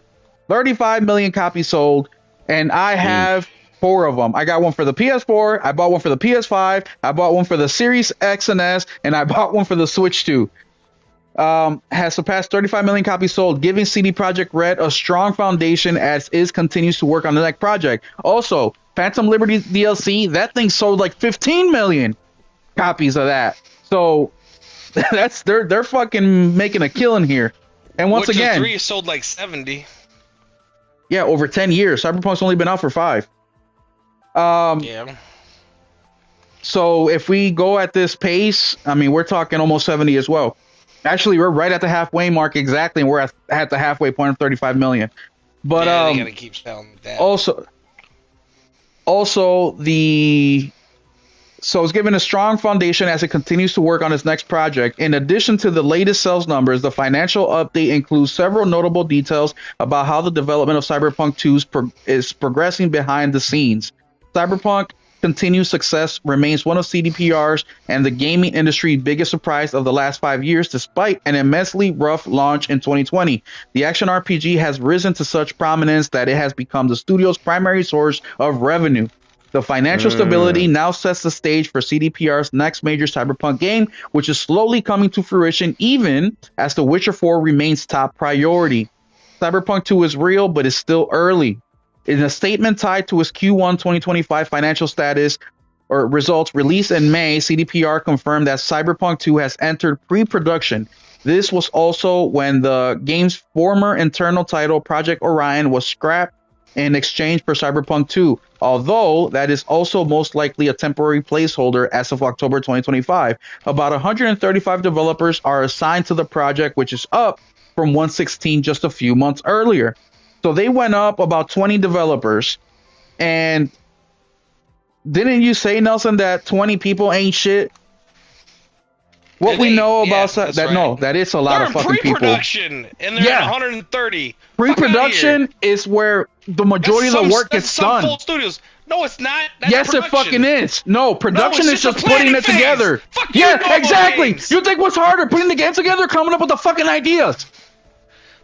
35 million copies sold, and I have 4 of them. I got one for the PS4, I bought one for the PS5, I bought one for the Series X and S, and I bought one for the Switch 2. Has surpassed 35 million copies sold, giving CD Projekt Red a strong foundation as it continues to work on the next project. Also, Phantom Liberty DLC, that thing sold like 15 million copies of that. So that's they're fucking making a killing here. And once Witcher again, 3 sold like 70. Yeah, over 10 years. Cyberpunk's only been out for 5. Yeah. So if we go at this pace, I mean, we're talking almost 70 as well. Actually, we're right at the halfway mark exactly, and we're at the halfway point of 35 million. But yeah, they gotta keep selling that. Also, Also, so it's given a strong foundation as it continues to work on its next project. In addition to the latest sales numbers, the financial update includes several notable details about how the development of Cyberpunk 2 is progressing behind the scenes. Cyberpunk continued success remains one of CDPR's and the gaming industry's biggest surprise of the last 5 years, despite an immensely rough launch in 2020. The action RPG has risen to such prominence that it has become the studio's primary source of revenue. The financial stability now sets the stage for CDPR's next major Cyberpunk game, which is slowly coming to fruition even as The Witcher 4 remains top priority. Cyberpunk 2 is real, but it's still early. In a statement tied to its Q1 2025 financial status or results released in May, CDPR confirmed that Cyberpunk 2 has entered pre-production. This was also when the game's former internal title, Project Orion, was scrapped in exchange for Cyberpunk 2, although that is also most likely a temporary placeholder as of October 2025. About 135 developers are assigned to the project, which is up from 116 just a few months earlier. So they went up about 20 developers. And didn't you say, Nelson, that 20 people ain't shit? What we know about that, right. No, that is a lot of fucking people. They're in pre-production, and they're at 130. Pre-production is where the majority of the work gets done. Full studios. No, it's not. That's yes, production. It fucking is. No, production is just putting it together. Fuck you, yeah, exactly. Games. You think what's harder, putting the games together, coming up with the fucking ideas?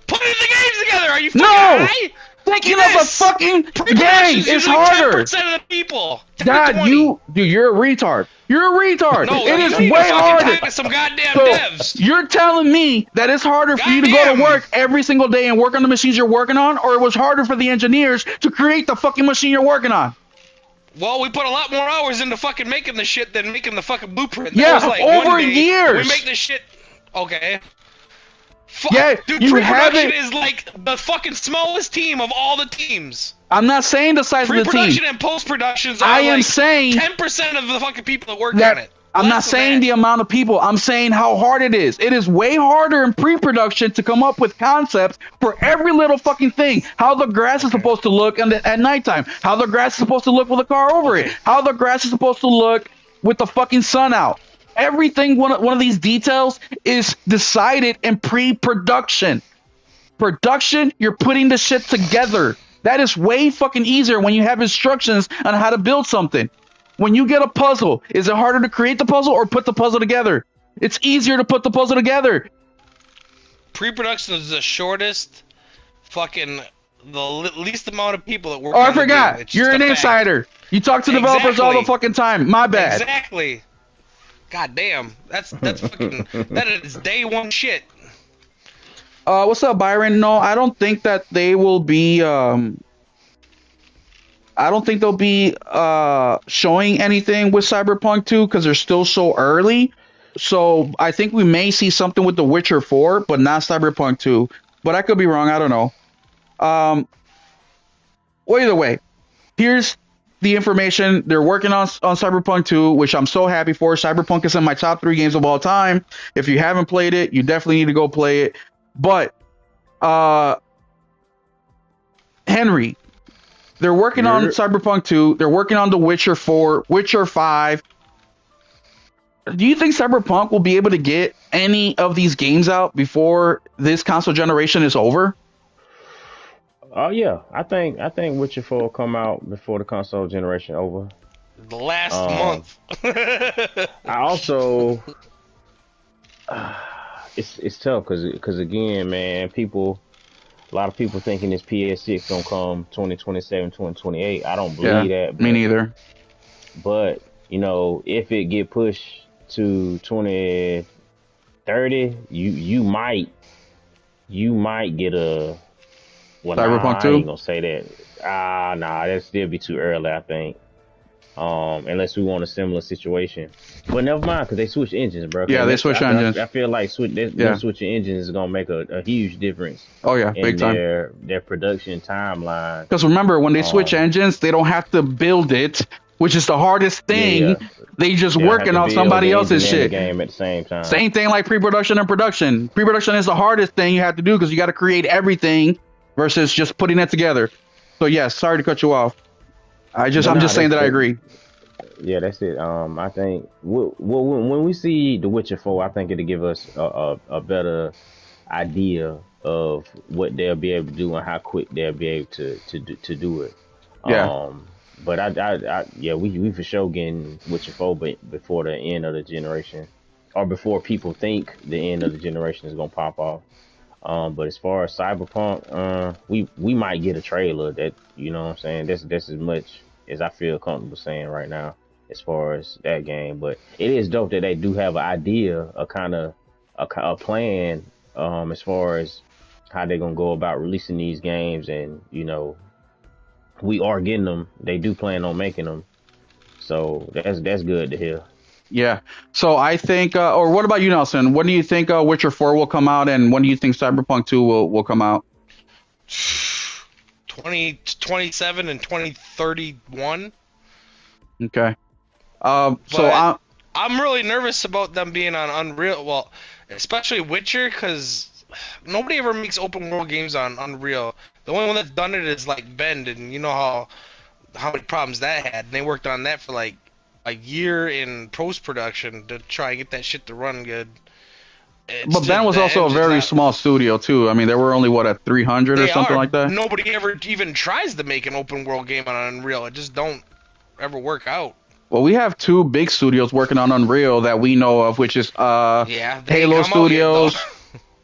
Putting the games together. Are you fucking high? Thinking of a fucking game is harder. 10% of the people. God, you're a retard. You're a retard. No, it is way harder. Some goddamn devs. You're telling me that it's harder for you to go to work every single day and work on the machines you're working on, or it was harder for the engineers to create the fucking machine you're working on? Well, we put a lot more hours into fucking making the shit than making the fucking blueprint. Yeah, like over years. We make this shit. Okay. Yeah, dude, pre-production is like the fucking smallest team of all the teams. I'm not saying the size of the team. Pre-production and post-productions are saying 10% of the fucking people that work on it. I'm not saying the amount of people. I'm saying how hard it is. It is way harder in pre-production to come up with concepts for every little fucking thing. How the grass is supposed to look at nighttime. How the grass is supposed to look with a car over it. How the grass is supposed to look with the fucking sun out. Everything, one of these details is decided in pre-production. Production, you're putting the shit together. That is way fucking easier when you have instructions on how to build something. When you get a puzzle, is it harder to create the puzzle or put the puzzle together? It's easier to put the puzzle together. Pre-production is the shortest, fucking, the least amount of people that work. Oh, I forgot. You're an insider. You talk to developers all the fucking time. My bad. Exactly. God damn, that's fucking that is day one shit. What's up, Byron? No, I don't think that they will be. I don't think they'll be showing anything with Cyberpunk 2 because they're still so early. So I think we may see something with The Witcher 4, but not Cyberpunk 2. But I could be wrong. I don't know. Well, either way, here's the information. They're working on Cyberpunk 2, which I'm so happy for. Cyberpunk is in my top 3 games of all time. If you haven't played it, you definitely need to go play it. But Henry, they're working on Cyberpunk 2. They're working on The Witcher 4, Witcher 5. Do you think Cyberpunk will be able to get any of these games out before this console generation is over? Oh yeah, I think Witcher 4 will come out before the console generation over. The last month. I also, it's tough because again, man, a lot of people thinking this PS6 gonna come 2027, 2028. I don't believe that. Me neither. But you know, if it get pushed to 2030, you might get a. Well, Cyberpunk 2? I ain't gonna say that. Nah, that'd still be too early, I think. Unless we want a similar situation. But never mind, because they switch engines, bro. Yeah, they switch engines. I feel like switching engines is gonna make a huge difference. Oh yeah, big time. Their production timeline. Because remember, when they switch engines, they don't have to build it, which is the hardest thing. Yeah. They just working on somebody else's shit. Game at the same time. Same thing like pre-production and production. Pre-production is the hardest thing you have to do because you got to create everything versus just putting it together. So yes, sorry to cut you off. I'm But just nah, saying that I that agree. yeah, that's it. I think when we see The Witcher 4, I think it'll give us a better idea of what they'll be able to do and how quick they'll be able to do it. Yeah. But yeah, we for sure getting Witcher 4, but before the end of the generation, or before people think the end of the generation is gonna pop off. But as far as Cyberpunk, we might get a trailer that, you know what I'm saying. That's as much as I feel comfortable saying right now as far as that game. But it is dope that they do have an idea, a kind of a plan, as far as how they're gonna go about releasing these games, and you know, we are getting them. They do plan on making them, so that's good to hear. Yeah. So I think, or what about you, Nelson? When do you think Witcher 4 will come out, and when do you think Cyberpunk 2 will come out? 2027 and 2031. Okay. So But I, I'm really nervous about them being on Unreal. Well, especially Witcher, because nobody ever makes open world games on Unreal. The only one that's done it is like Bend, and you know how many problems that had. And they worked on that for like a year in post production to try and get that shit to run good. but Ben was The also a engine's very not. small studio too. I mean, there were only what at 300 or They something are. like that. Nobody ever even tries to make an open world game on Unreal. It just don't ever work out. Well, we have two big studios working on Unreal that we know of, which is Yeah, they ain't Halo come out yet though. Studios,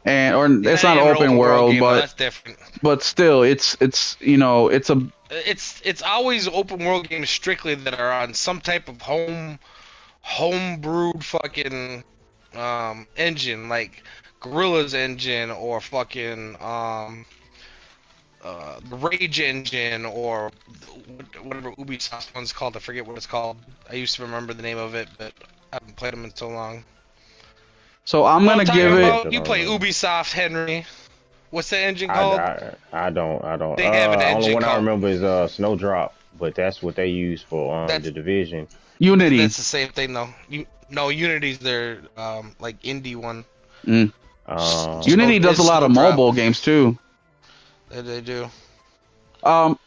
and or Yeah, it's that not ain't an open world, game, though. but That's different. still, it's you know it's a It's always open world games strictly that are on some type of home brewed fucking engine, like Gorilla's engine or fucking the Rage engine or whatever Ubisoft one's called. I forget what it's called. I used to remember the name of it, but I haven't played them in so long. so I'm What gonna I'm talking give it. about, you play Ubisoft, Henry. What's the engine I, called? I don't. They have an Only engine one I called. remember is Snowdrop, but that's what they use for That's the Division. Unity. That's the same thing though. No, Unity's their like indie one. Mm. Um, Unity does a It's lot of Snowdrop. mobile games too. They do.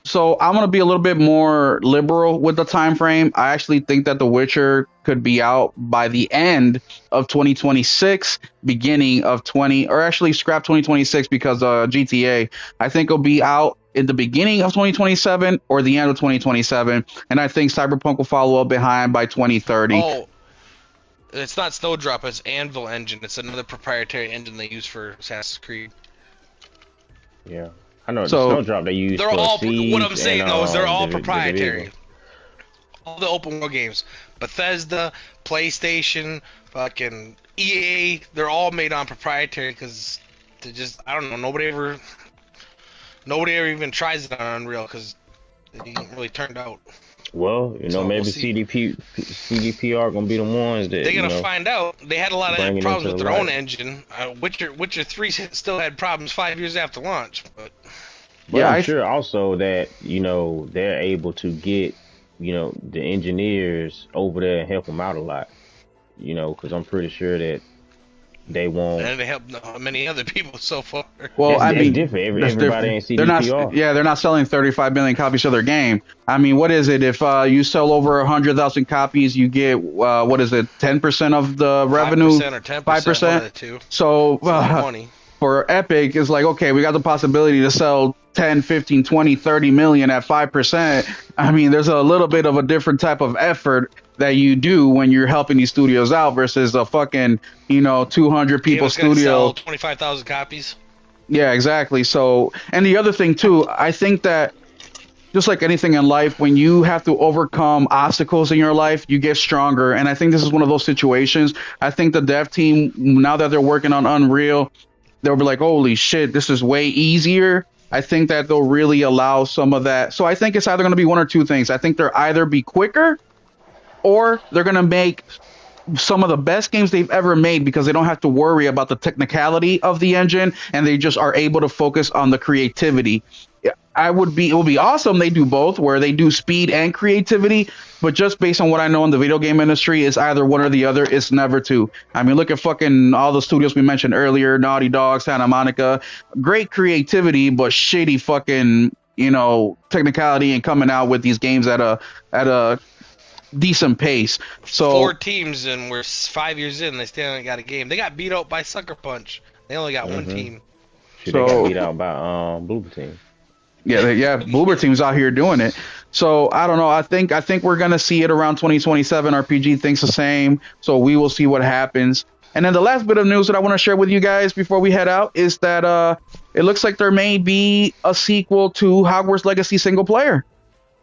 So I'm gonna be a little bit more liberal with the time frame. I actually think that The Witcher could be out by the end of 2026, beginning of 20, or actually scrap 2026 because GTA. I think it'll be out in the beginning of 2027 or the end of 2027, and I think Cyberpunk will follow up behind by 2030. Oh, it's not Snowdrop. It's Anvil engine. It's another proprietary engine they use for Assassin's Creed. yeah, I know the So Snowdrop they use They're for all. Siege What I'm saying and though is they're all the proprietary. Division. All the open world games, Bethesda, PlayStation, fucking EA, they're all made on proprietary because they just I don't know. Nobody ever even tries it on Unreal because it ain't really turned out. Well, you know, So maybe we'll see. CDPR gonna be the ones that They're gonna find out. They had a lot bring of it problems into with the their own light. engine. Witcher 3 still had problems 5 years after launch, but But yeah, I'm sure also that, you know, they're able to get, you know, the engineers over there and help them out a lot, you know, because I'm pretty sure that they won't. and they helped many other people so far. well, I That's mean, different. that's Everybody different. ain't They're not, CDPR. yeah, they're not selling 35 million copies of their game. I mean, what is it? If you sell over 100,000 copies, you get what is it? 10% of the revenue, 5% or 10%, 5%. one of the two. So It's a lot of money. for Epic, it's like, okay, we got the possibility to sell 10, 15, 20, 30 million at 5%. I mean, there's a little bit of a different type of effort that you do when you're helping these studios out versus a fucking, 200 Game people was gonna studio. sell 25,000 copies. Yeah, exactly. So, and the other thing too, I think that just like anything in life, when you have to overcome obstacles in your life, you get stronger. And I think this is one of those situations. I think the dev team, now that they're working on Unreal, they'll be like, holy shit, this is way easier. I think that they'll really allow some of that. So I think it's either going to be one or two things. I think they're either be quicker or they're going to make some of the best games they've ever made because they don't have to worry about the technicality of the engine and they just are able to focus on the creativity. Yeah, it would be awesome they do both where they do speed and creativity, but just based on what I know in the video game industry, it's either one or the other. It's never two. I mean, look at fucking all the studios we mentioned earlier, Naughty Dog, Santa Monica, great creativity, but shitty fucking, technicality and coming out with these games at a decent pace. So 4 teams, and we're 5 years in. They still haven't got a game. They got beat out by Sucker Punch. They only got one team. Shit, they got beat out by Bloober Team. Yeah, Bloober Team's out here doing it. So I don't know. I think we're gonna see it around 2027. RPG thinks the same. So we will see what happens. And then the last bit of news that I want to share with you guys before we head out is that it looks like there may be a sequel to Hogwarts Legacy single player.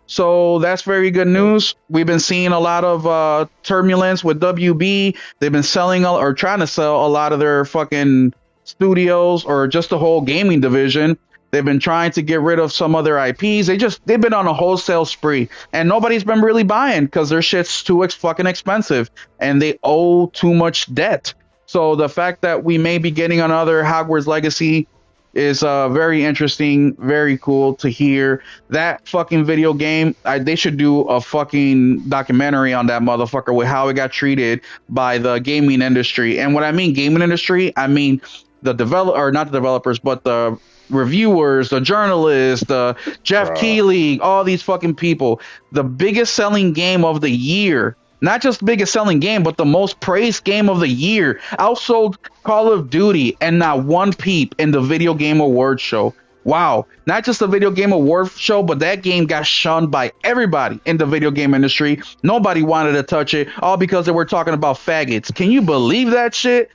So that's very good news. We've been seeing a lot of turbulence with WB. They've been selling or trying to sell a lot of their fucking studios or just the whole gaming division. They've been trying to get rid of some other IPs. They've been on a wholesale spree, and nobody's been really buying because their shit's too fucking expensive, and they owe too much debt. So the fact that we may be getting another Hogwarts Legacy is very interesting, very cool to hear. That fucking video game, they should do a fucking documentary on that motherfucker with how it got treated by the gaming industry. And when I mean gaming industry, I mean the not the developers, but the reviewers, the journalists, the Jeff Keighley, all these fucking people. The biggest selling game of the year. Not just the biggest selling game, but the most praised game of the year. Outsold Call of Duty, and not one peep in the Video Game Awards show. Wow. Not just the Video Game Awards show, but that game got shunned by everybody in the video game industry. Nobody wanted to touch it, all because they were talking about faggots. Can you believe that shit?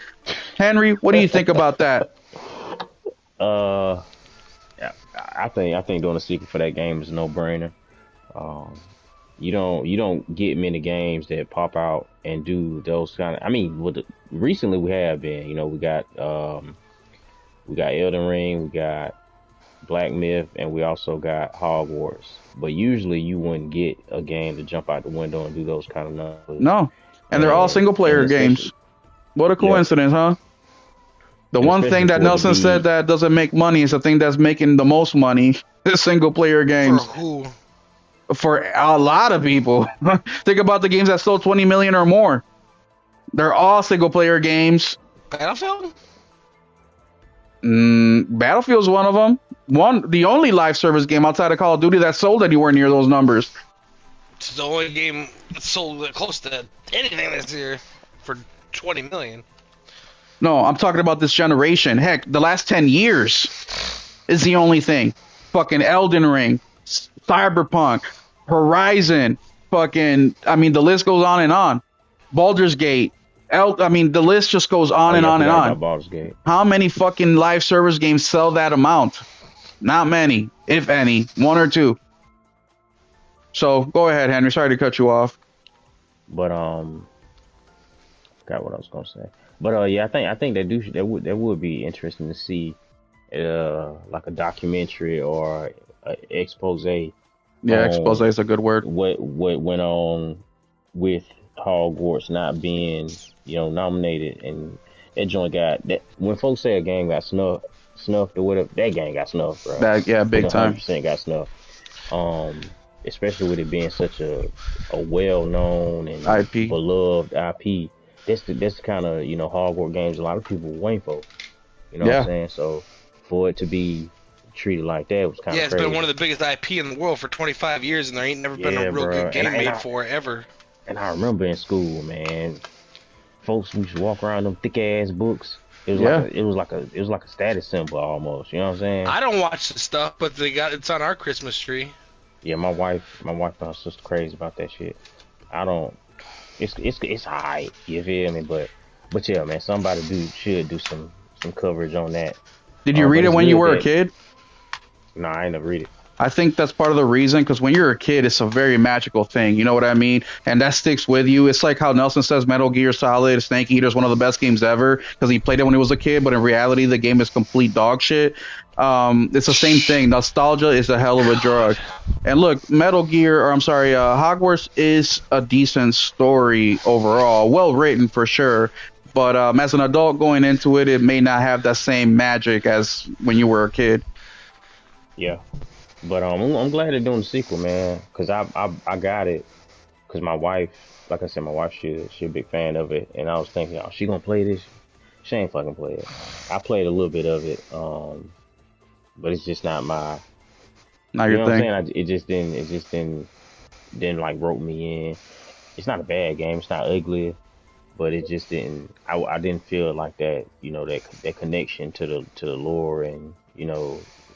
Henry, what do you think about that? I think doing a sequel for that game is a no-brainer. You don't get many games that pop out and do those kind of. I mean, recently we have been. We got Elden Ring, we got Black Myth, and we also got Hogwarts. But usually you wouldn't get a game to jump out the window and do those kind of numbers. No, and they're all single player games. What a coincidence, huh? The one thing that Nelson said that doesn't make money is the thing that's making the most money. The single player games. For who? For a lot of people. Think about the games that sold 20 million or more. They're all single player games. Battlefield? Battlefield's one of them. The only live service game outside of Call of Duty that sold anywhere near those numbers. It's the only game that sold close to anything this year for 20 million. No, I'm talking about this generation. Heck, the last 10 years is the only thing. Fucking Elden Ring, Cyberpunk, Horizon, the list goes on and on. Baldur's Gate. The list just goes on and on and on. Baldur's Gate. How many fucking live service games sell that amount? Not many, if any. 1 or 2. So, go ahead, Henry. Sorry to cut you off. But, forgot what I was going to say. But, yeah, I think that would be interesting to see, like a documentary or an expose. Yeah, expose is a good word. What went on with Hogwarts not being, nominated, and that joint got that. When folks say a game got snuffed or whatever, that game got snuffed, bro. Big time. 100% got snuffed. Especially with it being such a well-known and IP. beloved IP. That's the kind of Hogwarts games a lot of people waiting for. You know what I'm saying? So for it to be treated like that was kind of crazy. It's been one of the biggest IP in the world for 25 years, and there ain't never been a real good game made for it ever. And I remember in school, man, folks used to walk around them thick ass books. It was like a status symbol almost. You know what I'm saying? I don't watch the stuff, but it's on our Christmas tree. Yeah, my wife and her sister crazy about that shit. I don't. It's alright. You feel me? But yeah, man, somebody should do some coverage on that. Did you read it when you were a kid? No, I ain't never read it. I think that's part of the reason, because when you're a kid, it's a very magical thing. You know what I mean? And that sticks with you. It's like how Nelson says Metal Gear Solid, Snake Eater is one of the best games ever because he played it when he was a kid, but in reality, the game is complete dog shit. It's the same thing. Nostalgia is a hell of a drug. And look, Hogwarts is a decent story overall. Well written for sure. But as an adult going into it, it may not have that same magic as when you were a kid. Yeah. But I'm glad they're doing the sequel, man, because I got it because my wife, like I said, she a big fan of it, and I was thinking, oh, she gonna play this? She ain't fucking play it. I played a little bit of it, but it's just not my Not You your know what I'm thing. saying? It just didn't like rope me in. It's not a bad game. It's not ugly, but it just didn't. I didn't feel like that. You know, that connection to the lore and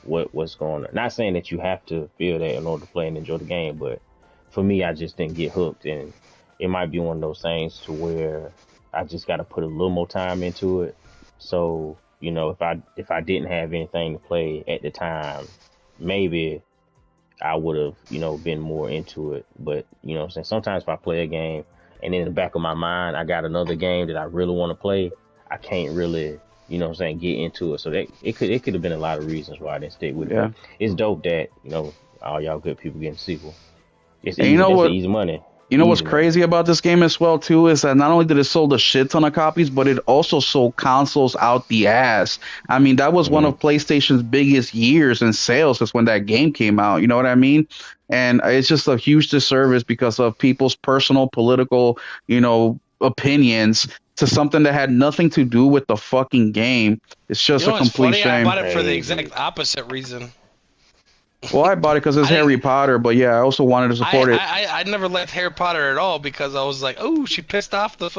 what's going on. Not saying that you have to feel that in order to play and enjoy the game, but for me, I just didn't get hooked, and it might be one of those things to where I just got to put a little more time into it. So if I didn't have anything to play at the time, maybe I would have, been more into it. But, what I'm saying, sometimes if I play a game and in the back of my mind, I got another game that I really want to play, I can't really, what I'm saying, get into it. So that it could have been a lot of reasons why I didn't stick with it. Yeah. But it's dope that, all y'all good people getting a sequel. It's And easy. you know That's what? easy money. You know what's Easy money. crazy about this game as well too is that not only did it sold a shit ton of copies, but it also sold consoles out the ass. I mean, that was one Mhm. of PlayStation's biggest years in sales just when that game came out. You know what I mean? And it's just a huge disservice because of people's personal political, opinions to something that had nothing to do with the fucking game. It's You just know a what's complete funny? I shame. bought it for the Hey, exact dude. opposite reason. Well, I bought it because it's I didn't. Harry Potter, but yeah, I also wanted to I, support it. I I never liked Harry Potter at all because I was like, oh, she pissed off the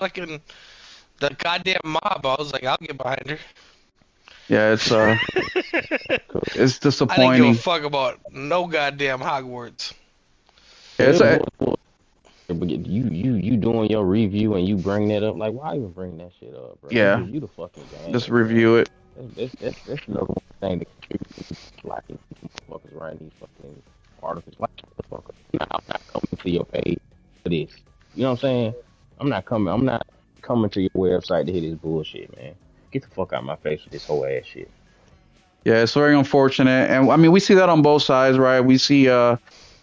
goddamn mob. I was like, I'll get behind her. Yeah, Cool. it's I didn't give a disappointing. fuck about no goddamn Hogwarts. Yeah, it's a, But you doing your review and you bring that up, like, why even bring that shit up, bro? It's yeah. just you the fucking Just game, bro. review it. That's another thing that contributes to like motherfuckers writing these fucking articles. Like, motherfucker, I'm not coming to your page for this. You know what I'm saying? I'm not coming to your website to hear this bullshit, man. Get the fuck out of my face with this whole ass shit. Yeah, it's very unfortunate, and I mean we see that on both sides, right? We see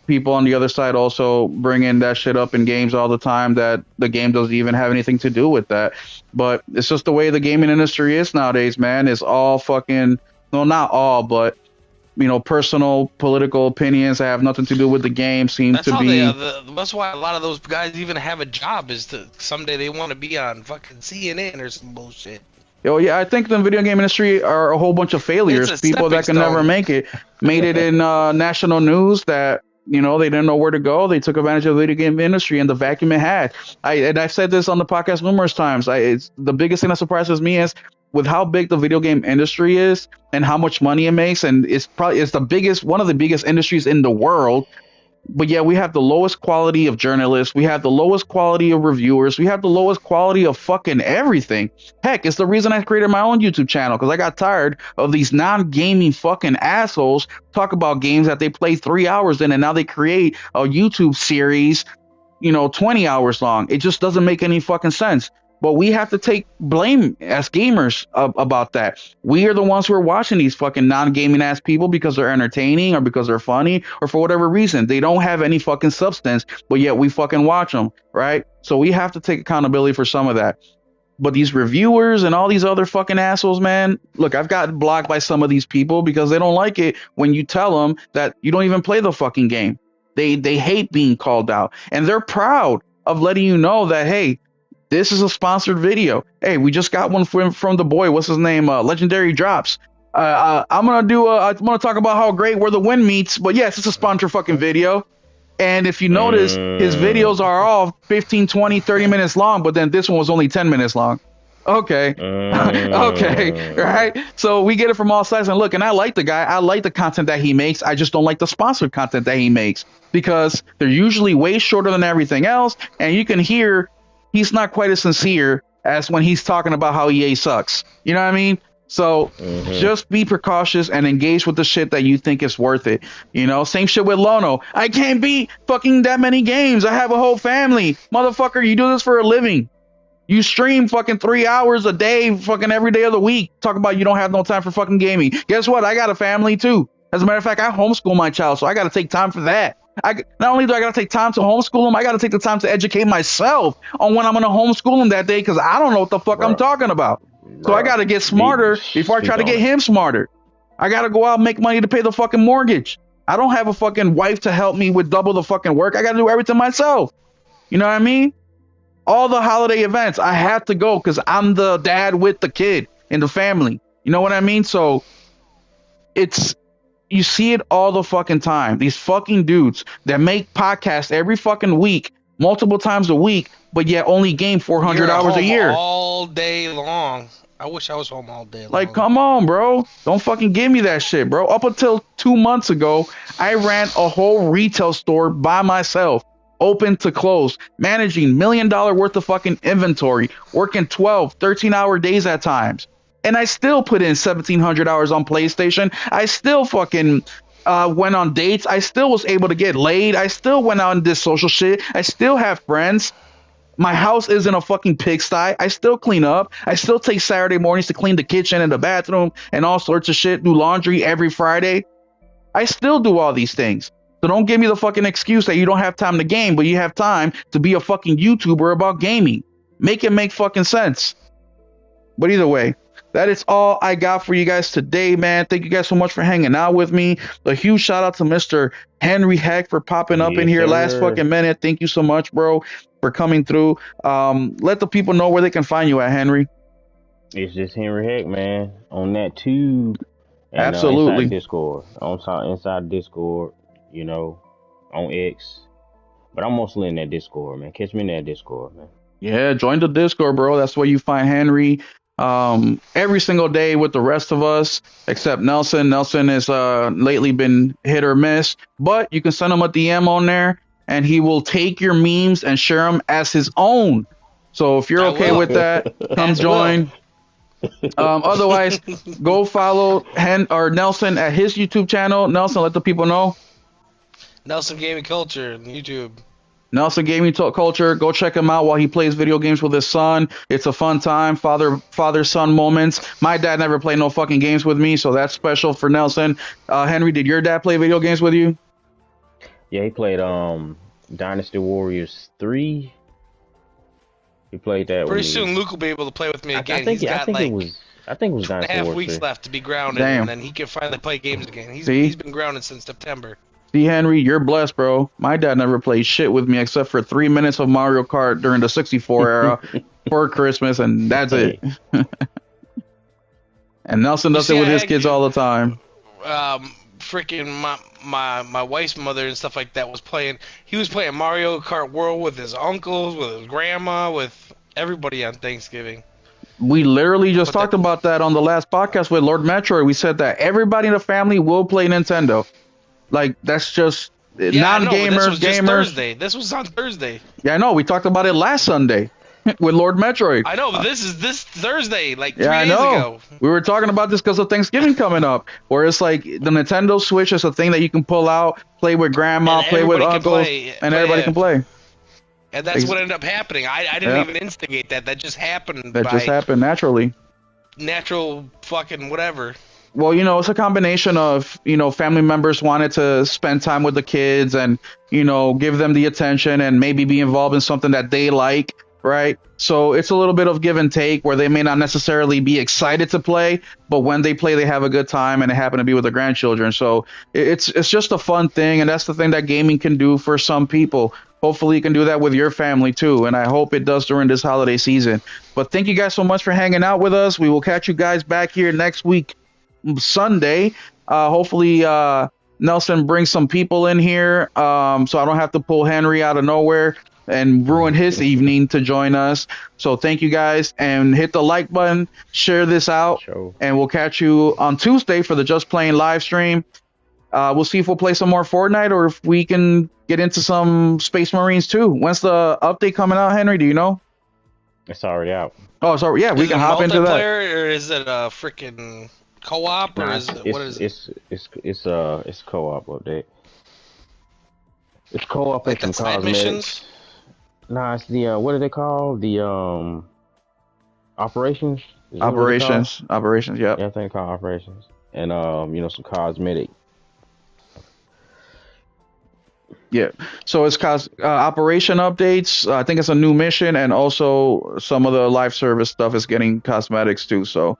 people on the other side also bringing that shit up in games all the time that the game doesn't even have anything to do with that. But it's just the way the gaming industry is nowadays, man. It's all fucking no, not all, but personal political opinions that have nothing to do with the game seem That's to how be. that's why a lot of those guys even have a job is to someday they want to be on fucking CNN or some bullshit. Oh yeah, I think the video game industry are a whole bunch of It's failures. a People stepping that can never stone. make it made it in national news that they didn't know where to go. They took advantage of the video game industry and the vacuum it had. I've said this on the podcast numerous times. It's the biggest thing that surprises me is with how big the video game industry is and how much money it makes, and it's the biggest one of the biggest industries in the world. But yeah, we have the lowest quality of journalists. We have the lowest quality of reviewers. We have the lowest quality of fucking everything. Heck, it's the reason I created my own YouTube channel because I got tired of these non-gaming fucking assholes talk about games that they play 3 hours in, and now they create a YouTube series, 20 hours long. It just doesn't make any fucking sense. But we have to take blame as gamers about that. We are the ones who are watching these fucking non-gaming ass people because they're entertaining or because they're funny or for whatever reason. They don't have any fucking substance, but yet we fucking watch them, right? So we have to take accountability for some of that. But these reviewers and all these other fucking assholes, man, look, I've gotten blocked by some of these people because they don't like it when you tell them that you don't even play the fucking game. They hate being called out, and they're proud of letting you know that, hey, this is a sponsored video. Hey, we just got one from the boy. What's his name? Legendary Drops. I'm gonna talk about how great Where the Wind Meets. But yes, it's a sponsored fucking video. And if you notice, his videos are all 15, 20, 30 minutes long, but then this one was only 10 minutes long. Okay. Okay. Right. So we get it from all sides. And look, and I like the guy. I like the content that he makes. I just don't like the sponsored content that he makes because they're usually way shorter than everything else. And you can hear he's not quite as sincere as when he's talking about how EA sucks. You know what I mean? So just be precautious and engage with the shit that you think is worth it. Same shit with Lono. I can't beat fucking that many games. I have a whole family. Motherfucker, you do this for a living. You stream fucking 3 hours a day, fucking every day of the week. Talk about you don't have no time for fucking gaming. Guess what? I got a family too. As a matter of fact, I homeschool my child, so I got to take time for that. Not only do I got to take time to homeschool him, I got to take the time to educate myself on when I'm going to homeschool him that day because I don't know what the fuck I'm talking about. So I got to get smarter before I try to get him smarter. I got to go out and make money to pay the fucking mortgage. I don't have a fucking wife to help me with double the fucking work. I got to do everything myself. You know what I mean? All the holiday events, I have to go because I'm the dad with the kid in the family. You know what I mean? So it's You see it all the fucking time. These fucking dudes that make podcasts every fucking week, multiple times a week, but yet only game 400 You're at hours a home year. all day long. I wish I was home all day long. Like, come on, bro. Don't fucking give me that shit, bro. Up until 2 months ago, I ran a whole retail store by myself, open to close, managing $1 million worth of fucking inventory, working 12, 13-hour days at times. And I still put in 1,700 hours on PlayStation. I still fucking went on dates. I still was able to get laid. I still went out and did social shit. I still have friends. My house isn't a fucking pigsty. I still clean up. I still take Saturday mornings to clean the kitchen and the bathroom and all sorts of shit. Do laundry every Friday. I still do all these things. So don't give me the fucking excuse that you don't have time to game, but you have time to be a fucking YouTuber about gaming. Make it make fucking sense. But either way, that is all I got for you guys today, man. Thank you guys so much for hanging out with me. A huge shout out to Mr. Henry Heck for popping up in here last fucking minute. Thank you so much, bro, for coming through. Let the people know where they can find you at, Henry. It's just Henry Heck, man, on that tube. And, Absolutely. inside Discord. Inside Discord, you know, on X. But I'm mostly in that Discord, man. Catch me in that Discord, man. Yeah, join the Discord, bro. That's where you find Henry every single day with the rest of us, except Nelson. Nelson has lately been hit or miss, but you can send him a DM on there, and he will take your memes and share them as his own. So if you're okay with that, come join. Otherwise, go follow Nelson at his YouTube channel. Nelson, let the people know. Nelson Gaming Culture on YouTube. Nelson Gaming Culture. Go check him out while he plays video games with his son. It's a fun time, father-son moments. My dad never played no fucking games with me, so that's special for Nelson. Henry, did your dad play video games with you? Yeah, he played Dynasty Warriors 3. He played that. Pretty soon, Luke will be able to play with me again. I think it was Dynasty half Warriors weeks 3. left to be grounded, and then he can finally play games again. He's been grounded since September. See, Henry, you're blessed, bro. My dad never played shit with me except for 3 minutes of Mario Kart during the 64 era for Christmas, and that's it. And Nelson does it with his kids all the time. Freaking my wife's mother and stuff like that was playing. He was playing Mario Kart World with his uncles, with his grandma, with everybody on Thanksgiving. We literally just talked about that on the last podcast with Lord Metroid. We said that everybody in the family will play Nintendo. Like, that's just non-gamers, gamers. Thursday. This was on Thursday. Yeah, I know. We talked about it last Sunday with Lord Metroid. I know, but this is this Thursday, like 3 days ago. We were talking about this because of Thanksgiving coming up, where it's like the Nintendo Switch is a thing that you can pull out, play with grandma, play with uncles, and everybody can play. And that's what ended up happening. I didn't even instigate that. That just happened. That just happened naturally. Natural fucking whatever. Well, you know, it's a combination of, you know, family members wanted to spend time with the kids and, you know, give them the attention and maybe be involved in something that they like, right? So it's a little bit of give and take where they may not necessarily be excited to play, but when they play, they have a good time and they happen to be with their grandchildren. So it's just a fun thing, and that's the thing that gaming can do for some people. Hopefully you can do that with your family too, and I hope it does during this holiday season. But thank you guys so much for hanging out with us. We will catch you guys back here next week, Sunday. Hopefully Nelson brings some people in here so I don't have to pull Henry out of nowhere and ruin his evening to join us. So thank you guys, and hit the like button, share this out, and we'll catch you on Tuesday for the Just Playing live stream. We'll see if we'll play some more Fortnite or if we can get into some Space Marines too. When's the update coming out, Henry? Do you know? It's already out. Oh, sorry. Yeah, we can hop into that. Or is it a freaking co-op, or what is it? It's co-op update. It's co-op like and some cosmetics. Missions? Nah, it's the what are they called? The operations. Operations. Yeah. Yeah, I think called operations, and you know, some cosmetic. Yeah, so it's operation updates. I think it's a new mission, and also some of the live service stuff is getting cosmetics too. So,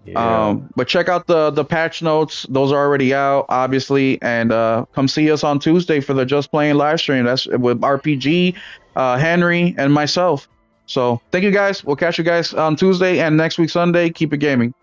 but check out the patch notes; those are already out, obviously. And come see us on Tuesday for the Just Playing live stream. That's with RPG, Henry, and myself. So, thank you guys. We'll catch you guys on Tuesday and next week Sunday. Keep it gaming.